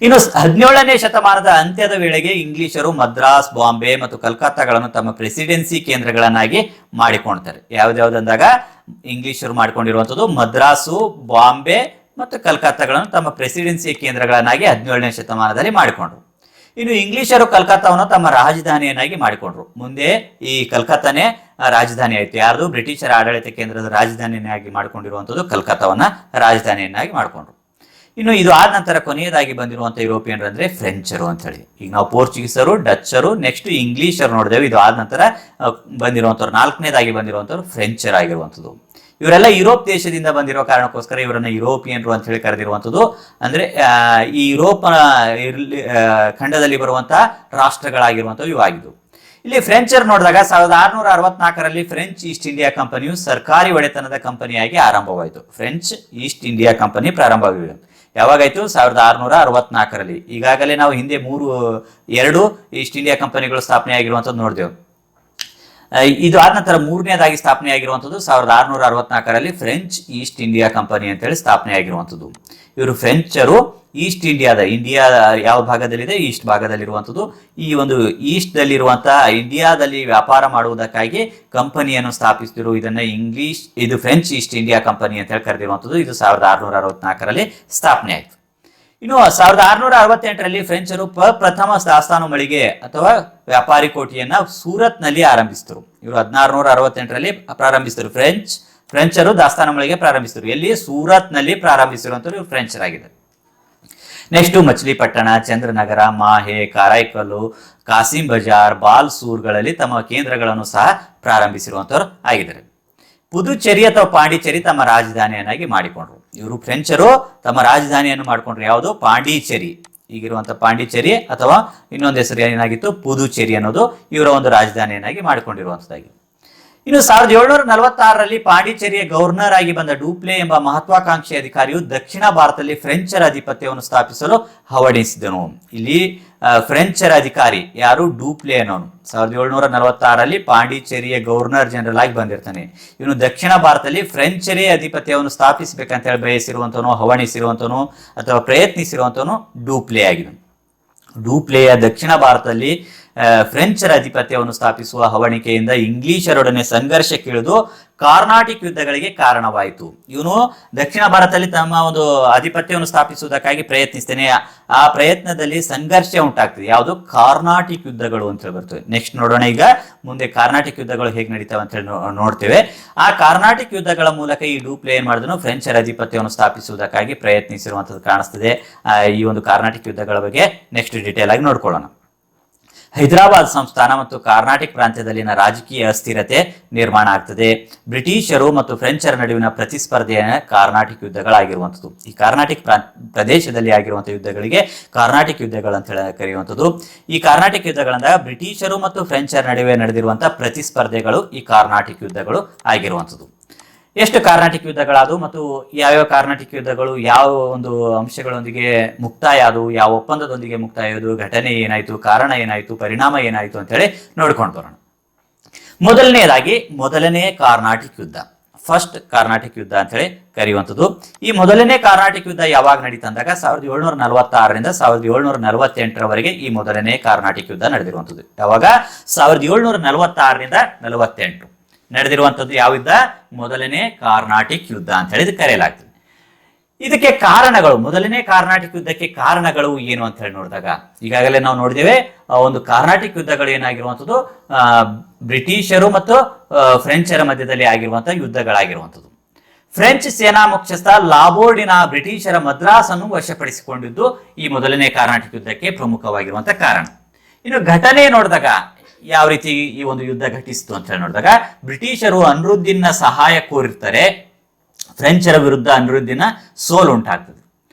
ಇನ್ನು 17ನೇ ಶತಮಾನದ ಅಂತ್ಯದ ವೇಳೆಗೆ ಇಂಗ್ಲಿಷರು ಮದ್ರಾಸ್, ಬಾಂಬೆ ಮತ್ತು ಕಲ್ಕತ್ತಾಗಳನ್ನು ತಮ್ಮ ಪ್ರೆಸಿಡೆನ್ಸಿ ಕೇಂದ್ರಗಳನ್ನಾಗಿ ಮಾಡಿಕೊಳ್ತಾರೆ. ಯಾವ್ದಾವ್ದಂದಾಗ ಇಂಗ್ಲಿಷರು ಮಾಡಿಕೊಂಡಿರುವಂತದ್ದು ಮದ್ರಾಸು, ಬಾಂಬೆ ಮತ್ತು ಕಲ್ಕತ್ತಾಗಳನ್ನು ತಮ್ಮ ಪ್ರೆಸಿಡೆನ್ಸಿ ಕೇಂದ್ರಗಳನ್ನಾಗಿ 17ನೇ ಶತಮಾನದಲ್ಲಿ ಮಾಡಿಕೊಂಡ್ರು. ಇನ್ನು ಇಂಗ್ಲಿಷರು ಕಲ್ಕತ್ತಾವನ್ನು ತಮ್ಮ ರಾಜಧಾನಿಯನ್ನಾಗಿ ಮಾಡಿಕೊಂಡ್ರು. ಮುಂದೆ ಈ ಕಲ್ಕತ್ತಾನೇ ರಾಜಧಾನಿ ಆಯ್ತು. ಯಾರ್ದು? ಬ್ರಿಟಿಷರ ಆಡಳಿತ ಕೇಂದ್ರದ ರಾಜಧಾನಿಯನ್ನಾಗಿ ಮಾಡಿಕೊಂಡಿರುವಂತದ್ದು ಕಲ್ಕತ್ತಾವನ್ನ ರಾಜಧಾನಿಯನ್ನಾಗಿ ಮಾಡಿಕೊಂಡ್ರು. ಇನ್ನು ಇದು ಆದ ನಂತರ ಕೊನೆಯದಾಗಿ ಬಂದಿರುವಂತಹ ಯುರೋಪಿಯನ್ರು ಅಂದ್ರೆ ಫ್ರೆಂಚರು ಅಂತ ಹೇಳಿ. ಈಗ ನಾವು ಪೋರ್ಚುಗೀಸರು, ಡಚ್ಚರು, ನೆಕ್ಸ್ಟ್ ಇಂಗ್ಲಿಷರು ನೋಡಿದೆವು. ಇದು ಆದ ನಂತರ ಬಂದಿರುವಂತವ್ರು 4ನೇದಾಗಿ ಬಂದಿರುವಂತವ್ರು ಫ್ರೆಂಚರ್ ಆಗಿರುವಂಥದ್ದು. ಇವರೆಲ್ಲ ಯುರೋಪ್ ದೇಶದಿಂದ ಬಂದಿರೋ ಕಾರಣಕ್ಕೋಸ್ಕರ ಇವರನ್ನ ಯುರೋಪಿಯನ್ರು ಅಂತ ಹೇಳಿ ಕರೆದಿರುವಂಥದ್ದು. ಅಂದ್ರೆ ಈ ಯುರೋಪ್ ಖಂಡದಲ್ಲಿ ಬರುವಂತಹ ರಾಷ್ಟ್ರಗಳಾಗಿರುವಂಥವು ಇವಾಗಿದ್ದು. ಇಲ್ಲಿ ಫ್ರೆಂಚರ್ ನೋಡಿದಾಗ 1664ರಲ್ಲಿ ಫ್ರೆಂಚ್ ಈಸ್ಟ್ ಇಂಡಿಯಾ ಕಂಪನಿಯು ಸರ್ಕಾರಿ ಒಡೆತನದ ಕಂಪನಿಯಾಗಿ ಆರಂಭವಾಯಿತು. ಫ್ರೆಂಚ್ ಈಸ್ಟ್ ಇಂಡಿಯಾ ಕಂಪನಿ ಪ್ರಾರಂಭವಾಗಿದೆ. ಯಾವಾಗಾಯ್ತು? 1664ರಲ್ಲಿ. ಈಗಾಗಲೇ ನಾವು ಹಿಂದೆ 2 ಈಸ್ಟ್ ಇಂಡಿಯಾ ಕಂಪನಿಗಳು ಸ್ಥಾಪನೆ ಆಗಿರುವಂಥದ್ದು ನೋಡಿದೆವು. ಇದು ಆದ ನಂತರ 3ನೇದಾಗಿ ಸ್ಥಾಪನೆ ಆಗಿರುವಂಥದ್ದು 1664ರಲ್ಲಿ ಫ್ರೆಂಚ್ ಈಸ್ಟ್ ಇಂಡಿಯಾ ಕಂಪನಿ ಅಂತ ಹೇಳಿ ಸ್ಥಾಪನೆ ಆಗಿರುವಂಥದ್ದು. ಇವರು ಫ್ರೆಂಚರು ಈಸ್ಟ್ ಇಂಡಿಯಾ ಯಾವ ಭಾಗದಲ್ಲಿದೆ? ಈಸ್ಟ್ ಭಾಗದಲ್ಲಿರುವಂಥದ್ದು. ಈ ಒಂದು ಈಸ್ಟ್ ದಲ್ಲಿರುವಂತಹ ಇಂಡಿಯಾದಲ್ಲಿ ವ್ಯಾಪಾರ ಮಾಡುವುದಕ್ಕಾಗಿ ಕಂಪನಿಯನ್ನು ಸ್ಥಾಪಿಸಿದ್ರು. ಇದು ಫ್ರೆಂಚ್ ಈಸ್ಟ್ ಇಂಡಿಯಾ ಕಂಪನಿ ಅಂತ ಹೇಳಿ ಕರೆದಿರುವಂಥದ್ದು. ಇದು 1664ರಲ್ಲಿ ಸ್ಥಾಪನೆ ಆಯಿತು. ಇನ್ನು 1668ರಲ್ಲಿ ಫ್ರೆಂಚರು ಪ್ರಥಮ ದಾಸ್ತಾನು ಮಳಿಗೆ ಅಥವಾ ವ್ಯಾಪಾರಿ ಕೋಟೆಯನ್ನ ಸೂರತ್ ನಲ್ಲಿ ಆರಂಭಿಸಿದರು. ಇವರು 1668ರಲ್ಲಿ ಪ್ರಾರಂಭಿಸಿದರು. ಫ್ರೆಂಚರು ದಾಸ್ತಾನು ಮಳಿಗೆ ಪ್ರಾರಂಭಿಸಿದರು. ಎಲ್ಲಿ? ಸೂರತ್ ನಲ್ಲಿ ಪ್ರಾರಂಭಿಸಿರುವಂತರು ಇವರು ಫ್ರೆಂಚರ್ ಆಗಿದ್ದಾರೆ. ನೆಕ್ಸ್ಟ್ ಮಚಿಲಿಪಟ್ಟಣ, ಚಂದ್ರನಗರ, ಮಾಹೆ, ಕಾರೈಕಲ್ಲು, ಕಾಸಿಂ ಬಜಾರ್, ಬಾಲ್ಸೂರ್ಗಳಲ್ಲಿ ತಮ್ಮ ಕೇಂದ್ರಗಳನ್ನು ಸಹ ಪ್ರಾರಂಭಿಸಿರುವಂತವರು ಆಗಿದ್ದಾರೆ. ಪುದುಚೇರಿ ಅಥವಾ ಪಾಂಡಿಚೇರಿ ತಮ್ಮ ರಾಜಧಾನಿಯನ್ನಾಗಿ ಮಾಡಿಕೊಂಡ್ರು. ಇವರು ಫ್ರೆಂಚರು ತಮ್ಮ ರಾಜಧಾನಿಯನ್ನು ಮಾಡಿಕೊಂಡ್ರು. ಯಾವುದು? ಪಾಂಡಿಚೇರಿ. ಈಗಿರುವಂತಹ ಪಾಂಡಿಚೇರಿ ಅಥವಾ ಇನ್ನೊಂದು ಹೆಸರು ಏನಾಗಿತ್ತು? ಪುದುಚೇರಿ ಅನ್ನೋದು ಇವರ ಒಂದು ರಾಜಧಾನಿಯನ್ನಾಗಿ ಮಾಡಿಕೊಂಡಿರುವಂತದ್ದಾಗಿ. ಇನ್ನು 1746ರಲ್ಲಿ ಪಾಂಡಿಚೇರಿಯ ಗವರ್ನರ್ ಆಗಿ ಬಂದ ಡೂಪ್ಲೆ ಎಂಬ ಮಹತ್ವಾಕಾಂಕ್ಷಿ ಅಧಿಕಾರಿಯು ದಕ್ಷಿಣ ಭಾರತದಲ್ಲಿ ಫ್ರೆಂಚರ ಅಧಿಪತ್ಯವನ್ನು ಸ್ಥಾಪಿಸಲು ಹವಣಿಸಿದನು. ಇಲ್ಲಿ ಫ್ರೆಂಚರ ಅಧಿಕಾರಿ ಯಾರು? ಡೂಪ್ಲೆ ಅನ್ನೋನು 1746ರಲ್ಲಿ ಪಾಂಡಿಚೇರಿಯ ಗವರ್ನರ್ ಜನರಲ್ ಆಗಿ ಬಂದಿರ್ತಾನೆ. ಇವನು ದಕ್ಷಿಣ ಭಾರತದಲ್ಲಿ ಫ್ರೆಂಚರೇ ಅಧಿಪತ್ಯವನ್ನು ಸ್ಥಾಪಿಸಬೇಕಂತ ಹೇಳಿ ಬಯಸಿರುವಂತವನು, ಹವಣಿಸಿರುವಂತವನು ಅಥವಾ ಪ್ರಯತ್ನಿಸಿರುವಂತವನು ಡೂಪ್ಲೆ ಆಗಿದನು. ಡೂಪ್ಲೆಯ ದಕ್ಷಿಣ ಭಾರತದಲ್ಲಿ ಫ್ರೆಂಚರ ಅಧಿಪತ್ಯವನ್ನು ಸ್ಥಾಪಿಸುವ ಹವಣಿಕೆಯಿಂದ ಇಂಗ್ಲಿಷರೊಡನೆ ಸಂಘರ್ಷಕ್ಕಿಳಿದು ಕಾರ್ನಾಟಿಕ್ ಯುದ್ಧಗಳಿಗೆ ಕಾರಣವಾಯಿತು. ಇವನು ದಕ್ಷಿಣ ಭಾರತದಲ್ಲಿ ತಮ್ಮ ಒಂದು ಆಧಿಪತ್ಯವನ್ನು ಸ್ಥಾಪಿಸುವುದಕ್ಕಾಗಿ ಪ್ರಯತ್ನಿಸ್ತೇನೆ. ಆ ಪ್ರಯತ್ನದಲ್ಲಿ ಸಂಘರ್ಷ ಉಂಟಾಗ್ತದೆ. ಯಾವುದು? ಕಾರ್ನಾಟಿಕ್ ಯುದ್ಧಗಳು ಅಂತ ಹೇಳಿ ಬರ್ತವೆ. ನೆಕ್ಸ್ಟ್ ನೋಡೋಣ. ಈಗ ಮುಂದೆ ಕಾರ್ನಾಟಿಕ್ ಯುದ್ಧಗಳು ಹೇಗೆ ನಡೀತಾವೆ ಅಂತ ಹೇಳಿ ನೋಡ್ತೇವೆ. ಆ ಕಾರ್ನಾಟಿಕ್ ಯುದ್ಧಗಳ ಮೂಲಕ ಈ ಡೂಪ್ಲೆ ಏನ್ ಮಾಡಿದನು? ಫ್ರೆಂಚರ ಅಧಿಪತ್ಯವನ್ನು ಸ್ಥಾಪಿಸುವುದಕ್ಕಾಗಿ ಪ್ರಯತ್ನಿಸಿರುವಂತದ್ದು ಕಾಣಿಸ್ತದೆ. ಈ ಒಂದು ಕಾರ್ನಾಟಿಕ್ ಯುದ್ಧಗಳ ಬಗ್ಗೆ ನೆಕ್ಸ್ಟ್ ಡೀಟೇಲ್ ಆಗಿ ನೋಡ್ಕೊಳ್ಳೋಣ. ಹೈದರಾಬಾದ್ ಸಂಸ್ಥಾನ ಮತ್ತು ಕರ್ನಾಟಕ ಪ್ರಾಂತ್ಯದಲ್ಲಿನ ರಾಜಕೀಯ ಅಸ್ಥಿರತೆ ನಿರ್ಮಾಣ ಆಗ್ತದೆ. ಬ್ರಿಟಿಷರು ಮತ್ತು ಫ್ರೆಂಚರ ನಡುವಿನ ಪ್ರತಿಸ್ಪರ್ಧೆಯ ಕಾರ್ನಾಟಿಕ್ ಯುದ್ಧಗಳಾಗಿರುವಂಥದ್ದು. ಈ ಕಾರ್ನಾಟಿಕ್ ಪ್ರದೇಶದಲ್ಲಿ ಆಗಿರುವಂತಹ ಯುದ್ಧಗಳಿಗೆ ಕಾರ್ನಾಟಿಕ್ ಯುದ್ಧಗಳು ಅಂತ ಹೇಳಿ ಕರೆಯುವಂಥದ್ದು. ಈ ಕಾರ್ನಾಟಿಕ್ ಯುದ್ಧಗಳಿಂದ ಬ್ರಿಟಿಷರು ಮತ್ತು ಫ್ರೆಂಚರ ನಡುವೆ ನಡೆದಿರುವಂತಹ ಪ್ರತಿಸ್ಪರ್ಧೆಗಳು ಈ ಕಾರ್ನಾಟಿಕ್ ಯುದ್ಧಗಳು ಆಗಿರುವಂಥದ್ದು. ಎಷ್ಟು ಕಾರ್ನಾಟಿಕ್ ಯುದ್ಧಗಳಾದವು ಮತ್ತು ಯಾವ್ಯಾವ ಕಾರ್ನಾಟಿಕ್ ಯುದ್ಧಗಳು ಯಾವ ಒಂದು ಅಂಶಗಳೊಂದಿಗೆ ಮುಕ್ತಾಯ ಆದವು, ಯಾವ ಒಪ್ಪಂದದೊಂದಿಗೆ ಮುಕ್ತಾಯ ಆದವು, ಘಟನೆ ಏನಾಯಿತು, ಕಾರಣ ಏನಾಯಿತು, ಪರಿಣಾಮ ಏನಾಯಿತು ಅಂತೇಳಿ ನೋಡ್ಕೊಂಡು ಬರೋಣ. ಮೊದಲನೇ ಕಾರ್ನಾಟಿಕ್ ಯುದ್ಧ, ಫಸ್ಟ್ ಕಾರ್ನಾಟಿಕ್ ಯುದ್ಧ ಅಂತ ಹೇಳಿ ಕರೆಯುವಂಥದ್ದು. ಈ ಮೊದಲನೇ ಕಾರ್ನಾಟಿಕ್ ಯುದ್ಧ ಯಾವಾಗ ನಡೀತು ಅಂದಾಗ 1746ರಿಂದ 1748ರವರೆಗೆ ಈ ಮೊದಲನೇ ಕಾರ್ನಾಟಿಕ್ ಯುದ್ಧ ನಡೆದಿರುವಂಥದ್ದು. ಯಾವಾಗ? 1746ರಿಂದ 48 ನಡೆದಿರುವಂಥದ್ದು ಯಾವ ಯುದ್ಧ? ಮೊದಲನೇ ಕಾರ್ನಾಟಿಕ್ ಯುದ್ಧ ಅಂತ ಹೇಳಿ ಕರೆಯಲಾಗ್ತದೆ. ಇದಕ್ಕೆ ಕಾರಣಗಳು, ಮೊದಲನೇ ಕರ್ನಾಟಕ ಯುದ್ಧಕ್ಕೆ ಕಾರಣಗಳು ಏನು ಅಂತ ಹೇಳಿ ನೋಡಿದಾಗ ಈಗಾಗಲೇ ನಾವು ನೋಡಿದ್ದೇವೆ, ಒಂದು ಕರ್ನಾಟಕ ಯುದ್ಧಗಳು ಏನಾಗಿರುವಂಥದ್ದು ಬ್ರಿಟಿಷರು ಮತ್ತು ಫ್ರೆಂಚರ ಮಧ್ಯದಲ್ಲಿ ಆಗಿರುವಂತಹ ಯುದ್ಧಗಳಾಗಿರುವಂಥದ್ದು. ಫ್ರೆಂಚ್ ಸೇನಾ ಮುಖ್ಯಸ್ಥ ಲಾಬೋರ್ಡಿನ ಬ್ರಿಟಿಷರ ಮದ್ರಾಸ್ ಅನ್ನು ವಶಪಡಿಸಿಕೊಂಡಿದ್ದು ಈ ಮೊದಲನೇ ಕರ್ನಾಟಕ ಯುದ್ಧಕ್ಕೆ ಪ್ರಮುಖವಾಗಿರುವಂತಹ ಕಾರಣ. ಇನ್ನು ಘಟನೆ ನೋಡಿದಾಗ ಯಾವ ರೀತಿ ಈ ಒಂದು ಯುದ್ಧ ಘಟಿಸಿತು ಅಂತ ಹೇಳಿ ನೋಡಿದಾಗ, ಬ್ರಿಟಿಷರು ಅನ್ರುದ್ದೀನ್ನ ಸಹಾಯ ಕೋರಿರ್ತಾರೆ, ಫ್ರೆಂಚರ ವಿರುದ್ಧ ಅನ್ರುದ್ದೀನ ಸೋಲು ಉಂಟಾಗ್ತದೆ.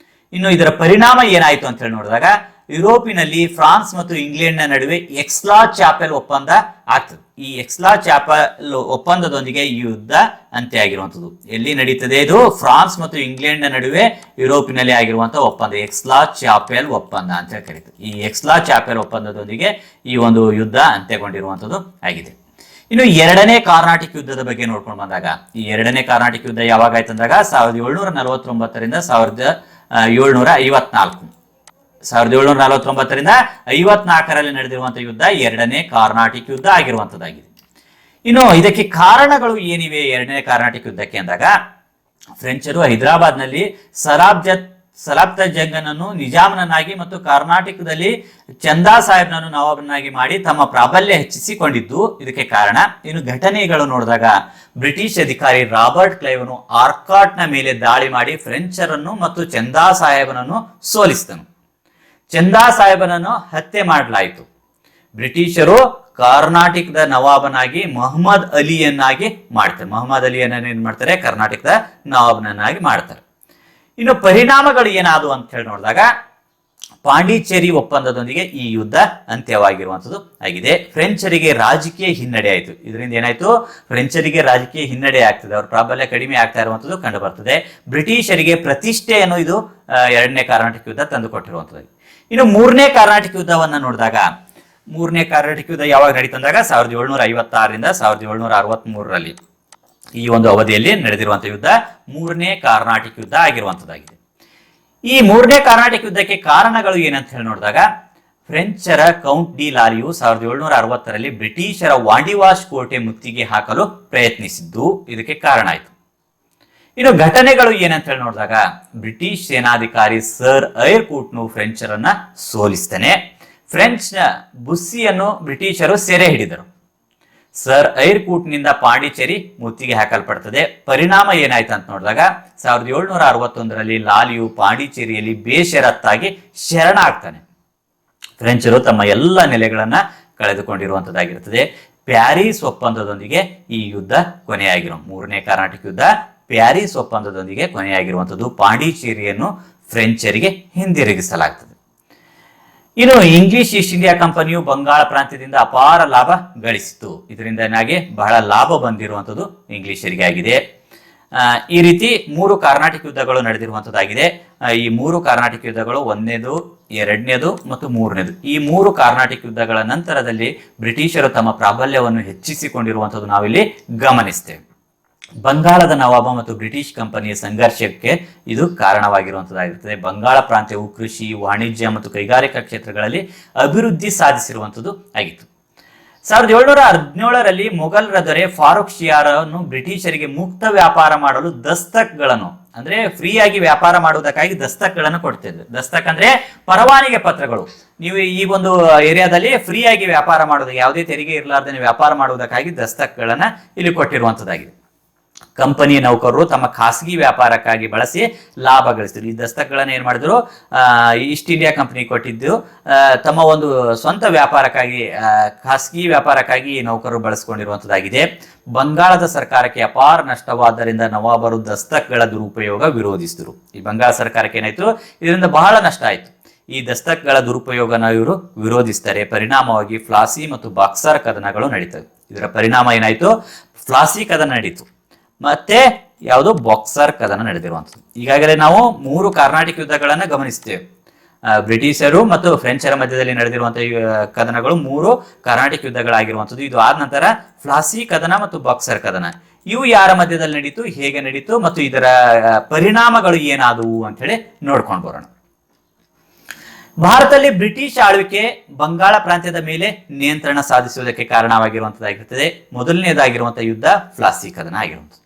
ಇನ್ನು ಇದರ ಪರಿಣಾಮ ಏನಾಯ್ತು ಅಂತ ಹೇಳಿ ನೋಡಿದಾಗ, ಯುರೋಪಿನಲ್ಲಿ ಫ್ರಾನ್ಸ್ ಮತ್ತು ಇಂಗ್ಲೆಂಡ್ನ ನಡುವೆ ಎಕ್ಸ್ಲಾ ಚಾಪೆಲ್ ಒಪ್ಪಂದ ಆಗ್ತದೆ. ಈ ಎಕ್ಸ್ಲಾ ಚಾಪೆಲ್ ಒಪ್ಪಂದದೊಂದಿಗೆ ಈ ಯುದ್ಧ ಅಂತ್ಯ ಆಗಿರುವಂಥದ್ದು. ಎಲ್ಲಿ ನಡೀತದೆ ಇದು? ಫ್ರಾನ್ಸ್ ಮತ್ತು ಇಂಗ್ಲೆಂಡ್ನ ನಡುವೆ ಯುರೋಪಿನಲ್ಲಿ ಆಗಿರುವಂತಹ ಒಪ್ಪಂದ, ಎಕ್ಸ್ಲಾ ಚಾಪೆಲ್ ಒಪ್ಪಂದ ಅಂತ ಹೇಳಿ ಕರೀತಾರೆ. ಈ ಎಕ್ಸ್ಲಾ ಚಾಪೆಲ್ ಒಪ್ಪಂದದೊಂದಿಗೆ ಈ ಒಂದು ಯುದ್ಧ ಅಂತ್ಯಗೊಂಡಿರುವಂಥದ್ದು ಆಗಿದೆ. ಇನ್ನು ಎರಡನೇ ಕರ್ನಾಟಕ ಯುದ್ಧದ ಬಗ್ಗೆ ನೋಡ್ಕೊಂಡು ಬಂದಾಗ, ಈ ಎರಡನೇ ಕರ್ನಾಟಕ ಯುದ್ಧ ಯಾವಾಗ ಆಯ್ತು ಅಂದಾಗ 1749ರಿಂದ 1754, 1749ರಿಂದ 54ರಲ್ಲಿ ನಡೆದಿರುವಂತಹ ಯುದ್ಧ ಎರಡನೇ ಕರ್ನಾಟಕ ಯುದ್ಧ ಆಗಿರುವಂತದ್ದಾಗಿದೆ. ಇನ್ನು ಇದಕ್ಕೆ ಕಾರಣಗಳು ಏನಿವೆ ಎರಡನೇ ಕರ್ನಾಟಕ ಯುದ್ಧಕ್ಕೆ ಅಂದಾಗ, ಫ್ರೆಂಚರು ಹೈದರಾಬಾದ್ನಲ್ಲಿ ಸಲಾಬ್ತ ಜಂಗನನ್ನು ನಿಜಾಮನನ್ನಾಗಿ ಮತ್ತು ಕರ್ನಾಟಕದಲ್ಲಿ ಚಂದಾ ಸಾಹೇಬ್ನನ್ನು ನವಾಬನಾಗಿ ಮಾಡಿ ತಮ್ಮ ಪ್ರಾಬಲ್ಯ ಹೆಚ್ಚಿಸಿಕೊಂಡಿದ್ದು ಇದಕ್ಕೆ ಕಾರಣ. ಇನ್ನು ಘಟನೆಗಳು ನೋಡಿದಾಗ, ಬ್ರಿಟಿಷ್ ಅಧಿಕಾರಿ ರಾಬರ್ಟ್ ಕ್ಲೈವನು ಆರ್ಕಾಟ್ನ ಮೇಲೆ ದಾಳಿ ಮಾಡಿ ಫ್ರೆಂಚರನ್ನು ಮತ್ತು ಚಂದಾ ಸಾಹೇಬನನ್ನು ಸೋಲಿಸಿದನು. ಚಂದಾ ಸಾಹೇಬನನ್ನು ಹತ್ಯೆ ಮಾಡಲಾಯಿತು. ಬ್ರಿಟಿಷರು ಕರ್ನಾಟಕದ ನವಾಬನಾಗಿ ಮೊಹಮ್ಮದ್ ಅಲಿಯನ್ನಾಗಿ ಮಾಡ್ತಾರೆ. ಮೊಹಮ್ಮದ್ ಅಲಿಯನ್ನ ಏನ್ ಮಾಡ್ತಾರೆ? ಕರ್ನಾಟಕದ ನವಾಬನನ್ನಾಗಿ ಮಾಡ್ತಾರೆ. ಇನ್ನು ಪರಿಣಾಮಗಳು ಏನಾದವು ಅಂತ ಹೇಳಿ ನೋಡಿದಾಗ, ಪಾಂಡಿಚೇರಿ ಒಪ್ಪಂದದೊಂದಿಗೆ ಈ ಯುದ್ಧ ಅಂತ್ಯವಾಗಿರುವಂಥದ್ದು ಆಗಿದೆ. ಫ್ರೆಂಚರಿಗೆ ರಾಜಕೀಯ ಹಿನ್ನಡೆ ಆಯಿತು. ಇದರಿಂದ ಏನಾಯ್ತು? ಫ್ರೆಂಚರಿಗೆ ರಾಜಕೀಯ ಹಿನ್ನಡೆ ಆಗ್ತದೆ, ಅವ್ರ ಪ್ರಾಬಲ್ಯ ಕಡಿಮೆ ಆಗ್ತಾ ಇರುವಂಥದ್ದು ಕಂಡು ಬರ್ತದೆ. ಬ್ರಿಟಿಷರಿಗೆ ಪ್ರತಿಷ್ಠೆಯನ್ನು ಇದು ಎರಡನೇ ಕರ್ನಾಟಕ ಯುದ್ಧ ತಂದುಕೊಟ್ಟಿರುವಂಥದ್ದು. ಇನ್ನು ಮೂರನೇ ಕರ್ನಾಟಕ ಯುದ್ಧವನ್ನ ನೋಡಿದಾಗ, ಮೂರನೇ ಕರ್ನಾಟಕ ಯುದ್ಧ ಯಾವಾಗ ನಡೀತಂದಾಗ 1756ರಿಂದ 1763ರಲ್ಲಿ ಈ ಒಂದು ಅವಧಿಯಲ್ಲಿ ನಡೆದಿರುವಂತಹ ಯುದ್ಧ ಮೂರನೇ ಕರ್ನಾಟಕ ಯುದ್ಧ ಆಗಿರುವಂತದ್ದಾಗಿದೆ. ಈ ಮೂರನೇ ಕರ್ನಾಟಕ ಯುದ್ಧಕ್ಕೆ ಕಾರಣಗಳು ಏನಂತ ಹೇಳಿ ನೋಡಿದಾಗ, ಫ್ರೆಂಚರ ಕೌಂಟ್ ಡಿ ಲಾಲಿಯು 1760ರಲ್ಲಿ ಬ್ರಿಟಿಷರ ವಾಂಡಿವಾಶ್ ಕೋಟೆ ಮುತ್ತಿಗೆ ಹಾಕಲು ಪ್ರಯತ್ನಿಸಿದ್ದು ಇದಕ್ಕೆ ಕಾರಣ ಆಯಿತು. ಇನ್ನು ಘಟನೆಗಳು ಏನಂತ ಹೇಳಿ ನೋಡಿದಾಗ, ಬ್ರಿಟಿಷ್ ಸೇನಾಧಿಕಾರಿ ಸರ್ ಐರ್ಕೂಟ್ನು ಫ್ರೆಂಚರನ್ನ ಸೋಲಿಸ್ತಾನೆ. ಫ್ರೆಂಚ್ ಬುಸ್ಸಿಯನ್ನು ಬ್ರಿಟಿಷರು ಸೆರೆ ಹಿಡಿದರು. ಸರ್ ಐರ್ಕೂಟ್ನಿಂದ ಪಾಂಡಿಚೇರಿ ಮುತ್ತಿಗೆ ಹಾಕಲ್ಪಡ್ತದೆ. ಪರಿಣಾಮ ಏನಾಯ್ತು ಅಂತ ನೋಡಿದಾಗ, 1761ರಲ್ಲಿ ಲಾಲಿಯು ಪಾಂಡಿಚೇರಿಯಲ್ಲಿ ಬೇಷರತ್ತಾಗಿ ಶರಣ ಆಗ್ತಾನೆ. ಫ್ರೆಂಚರು ತಮ್ಮ ಎಲ್ಲ ನೆಲೆಗಳನ್ನ ಕಳೆದುಕೊಂಡಿರುವಂತದ್ದಾಗಿರುತ್ತದೆ. ಪ್ಯಾರಿಸ್ ಒಪ್ಪಂದದೊಂದಿಗೆ ಈ ಯುದ್ಧ ಕೊನೆಯಾಗಿರೋ ಮೂರನೇ ಕರ್ನಾಟಕ ಯುದ್ಧ ಪ್ಯಾರಿಸ್ ಒಪ್ಪಂದದೊಂದಿಗೆ ಕೊನೆಯಾಗಿರುವಂಥದ್ದು. ಪಾಂಡಿಚೇರಿಯನ್ನು ಫ್ರೆಂಚರಿಗೆ ಹಿಂದಿರುಗಿಸಲಾಗ್ತದೆ. ಇನ್ನು ಇಂಗ್ಲಿಷ್ ಈಸ್ಟ್ ಇಂಡಿಯಾ ಕಂಪನಿಯು ಬಂಗಾಳ ಪ್ರಾಂತ್ಯದಿಂದ ಅಪಾರ ಲಾಭ ಗಳಿಸಿತು. ಇದರಿಂದಾಗಿ ಬಹಳ ಲಾಭ ಬಂದಿರುವಂಥದ್ದು ಇಂಗ್ಲಿಷರಿಗೆ ಆಗಿದೆ. ಈ ರೀತಿ ಮೂರು ಕರ್ನಾಟಕ ಯುದ್ಧಗಳು ನಡೆದಿರುವಂತದ್ದಾಗಿದೆ. ಈ ಮೂರು ಕರ್ನಾಟಕ ಯುದ್ಧಗಳು ಒಂದನೇದು, ಎರಡನೇದು ಮತ್ತು ಮೂರನೇದು. ಈ ಮೂರು ಕರ್ನಾಟಕ ಯುದ್ಧಗಳ ನಂತರದಲ್ಲಿ ಬ್ರಿಟಿಷರು ತಮ್ಮ ಪ್ರಾಬಲ್ಯವನ್ನು ಹೆಚ್ಚಿಸಿಕೊಂಡಿರುವಂಥದ್ದು ನಾವಿಲ್ಲಿ ಗಮನಿಸ್ತೇವೆ. ಬಂಗಾಳದ ನವಾಬ ಮತ್ತು ಬ್ರಿಟಿಷ್ ಕಂಪನಿಯ ಸಂಘರ್ಷಕ್ಕೆ ಇದು ಕಾರಣವಾಗಿರುವಂತದ್ದಾಗಿರ್ತದೆ. ಬಂಗಾಳ ಪ್ರಾಂತ್ಯವು ಕೃಷಿ, ವಾಣಿಜ್ಯ ಮತ್ತು ಕೈಗಾರಿಕಾ ಕ್ಷೇತ್ರಗಳಲ್ಲಿ ಅಭಿವೃದ್ಧಿ ಸಾಧಿಸಿರುವಂಥದ್ದು ಆಗಿತ್ತು. 1717ರಲ್ಲಿ ಮೊಘಲರ ದೊರೆ ಫಾರೂಕ್ ಶಿಯಾರನ್ನು ಬ್ರಿಟಿಷರಿಗೆ ಮುಕ್ತ ವ್ಯಾಪಾರ ಮಾಡಲು ದಸ್ತಕ್ಗಳನ್ನು, ಅಂದ್ರೆ ಫ್ರೀ ಆಗಿ ವ್ಯಾಪಾರ ಮಾಡುವುದಕ್ಕಾಗಿ ದಸ್ತಕ್ಗಳನ್ನು ಕೊಡ್ತಿದ್ರು. ದಸ್ತಕ್ ಅಂದ್ರೆ ಪರವಾನಿಗೆ ಪತ್ರಗಳು. ನೀವು ಈ ಒಂದು ಏರಿಯಾದಲ್ಲಿ ಫ್ರೀ ಆಗಿ ವ್ಯಾಪಾರ ಮಾಡೋದು, ಯಾವುದೇ ತೆರಿಗೆ ಇರಲಾರ್ದೇ ವ್ಯಾಪಾರ ಮಾಡುವುದಕ್ಕಾಗಿ ದಸ್ತಕ್ಗಳನ್ನ ಇಲ್ಲಿ ಕೊಟ್ಟಿರುವಂತದ್ದಾಗಿದೆ. ಕಂಪನಿಯ ನೌಕರರು ತಮ್ಮ ಖಾಸಗಿ ವ್ಯಾಪಾರಕ್ಕಾಗಿ ಬಳಸಿ ಲಾಭ ಗಳಿಸಿದ್ರು. ಈ ದಸ್ತಕಗಳನ್ನು ಏನ್ ಮಾಡಿದ್ರು? ಈಸ್ಟ್ ಇಂಡಿಯಾ ಕಂಪನಿ ಕೊಟ್ಟಿದ್ದು ತಮ್ಮ ಒಂದು ಸ್ವಂತ ವ್ಯಾಪಾರಕ್ಕಾಗಿ, ಖಾಸಗಿ ವ್ಯಾಪಾರಕ್ಕಾಗಿ ನೌಕರರು ಬಳಸಿಕೊಂಡಿರುವಂತದ್ದಾಗಿದೆ. ಬಂಗಾಳದ ಸರ್ಕಾರಕ್ಕೆ ಅಪಾರ ನಷ್ಟವಾದ್ದರಿಂದ ನವಾಬರು ದಸ್ತಕ್ಗಳ ದುರುಪಯೋಗ ವಿರೋಧಿಸಿದರು. ಈ ಬಂಗಾಳ ಸರ್ಕಾರಕ್ಕೆ ಏನಾಯ್ತು? ಇದರಿಂದ ಬಹಳ ನಷ್ಟ ಆಯ್ತು. ಈ ದಸ್ತಕ್ಗಳ ದುರುಪಯೋಗನ ಇವರು ವಿರೋಧಿಸ್ತಾರೆ. ಪರಿಣಾಮವಾಗಿ ಫ್ಲಾಸಿ ಮತ್ತು ಬಾಕ್ಸರ್ ಕದನಗಳು ನಡೀತವೆ. ಇದರ ಪರಿಣಾಮ ಏನಾಯ್ತು? ಫ್ಲಾಸಿ ಕದನ ನಡೀತು, ಮತ್ತೆ ಯಾವುದು ಬಾಕ್ಸರ್ ಕದನ ನಡೆದಿರುವಂಥದ್ದು. ಈಗಾಗಲೇ ನಾವು ಮೂರು ಕರ್ನಾಟಕ ಯುದ್ಧಗಳನ್ನ ಗಮನಿಸ್ತೇವೆ. ಬ್ರಿಟಿಷರು ಮತ್ತು ಫ್ರೆಂಚರ ಮಧ್ಯದಲ್ಲಿ ನಡೆದಿರುವಂತಹ ಕದನಗಳು ಮೂರು ಕರ್ನಾಟಕ ಯುದ್ಧಗಳಾಗಿರುವಂಥದ್ದು. ಇದು ಆದ ನಂತರ ಫ್ಲಾಸಿ ಕದನ ಮತ್ತು ಬಾಕ್ಸರ್ ಕದನ, ಇವು ಯಾರ ಮಧ್ಯದಲ್ಲಿ ನಡೀತು, ಹೇಗೆ ನಡೀತು ಮತ್ತು ಇದರ ಪರಿಣಾಮಗಳು ಏನಾದವು ಅಂತ ಹೇಳಿ ನೋಡ್ಕೊಂಡು ಬರೋಣ. ಭಾರತದಲ್ಲಿ ಬ್ರಿಟಿಷ್ ಆಳ್ವಿಕೆ ಬಂಗಾಳ ಪ್ರಾಂತ್ಯದ ಮೇಲೆ ನಿಯಂತ್ರಣ ಸಾಧಿಸುವುದಕ್ಕೆ ಕಾರಣವಾಗಿರುವಂತದ್ದಾಗಿರುತ್ತದೆ. ಮೊದಲನೇದಾಗಿರುವಂತಹ ಯುದ್ಧ ಫ್ಲಾಸಿ ಕದನ ಆಗಿರುವಂಥದ್ದು.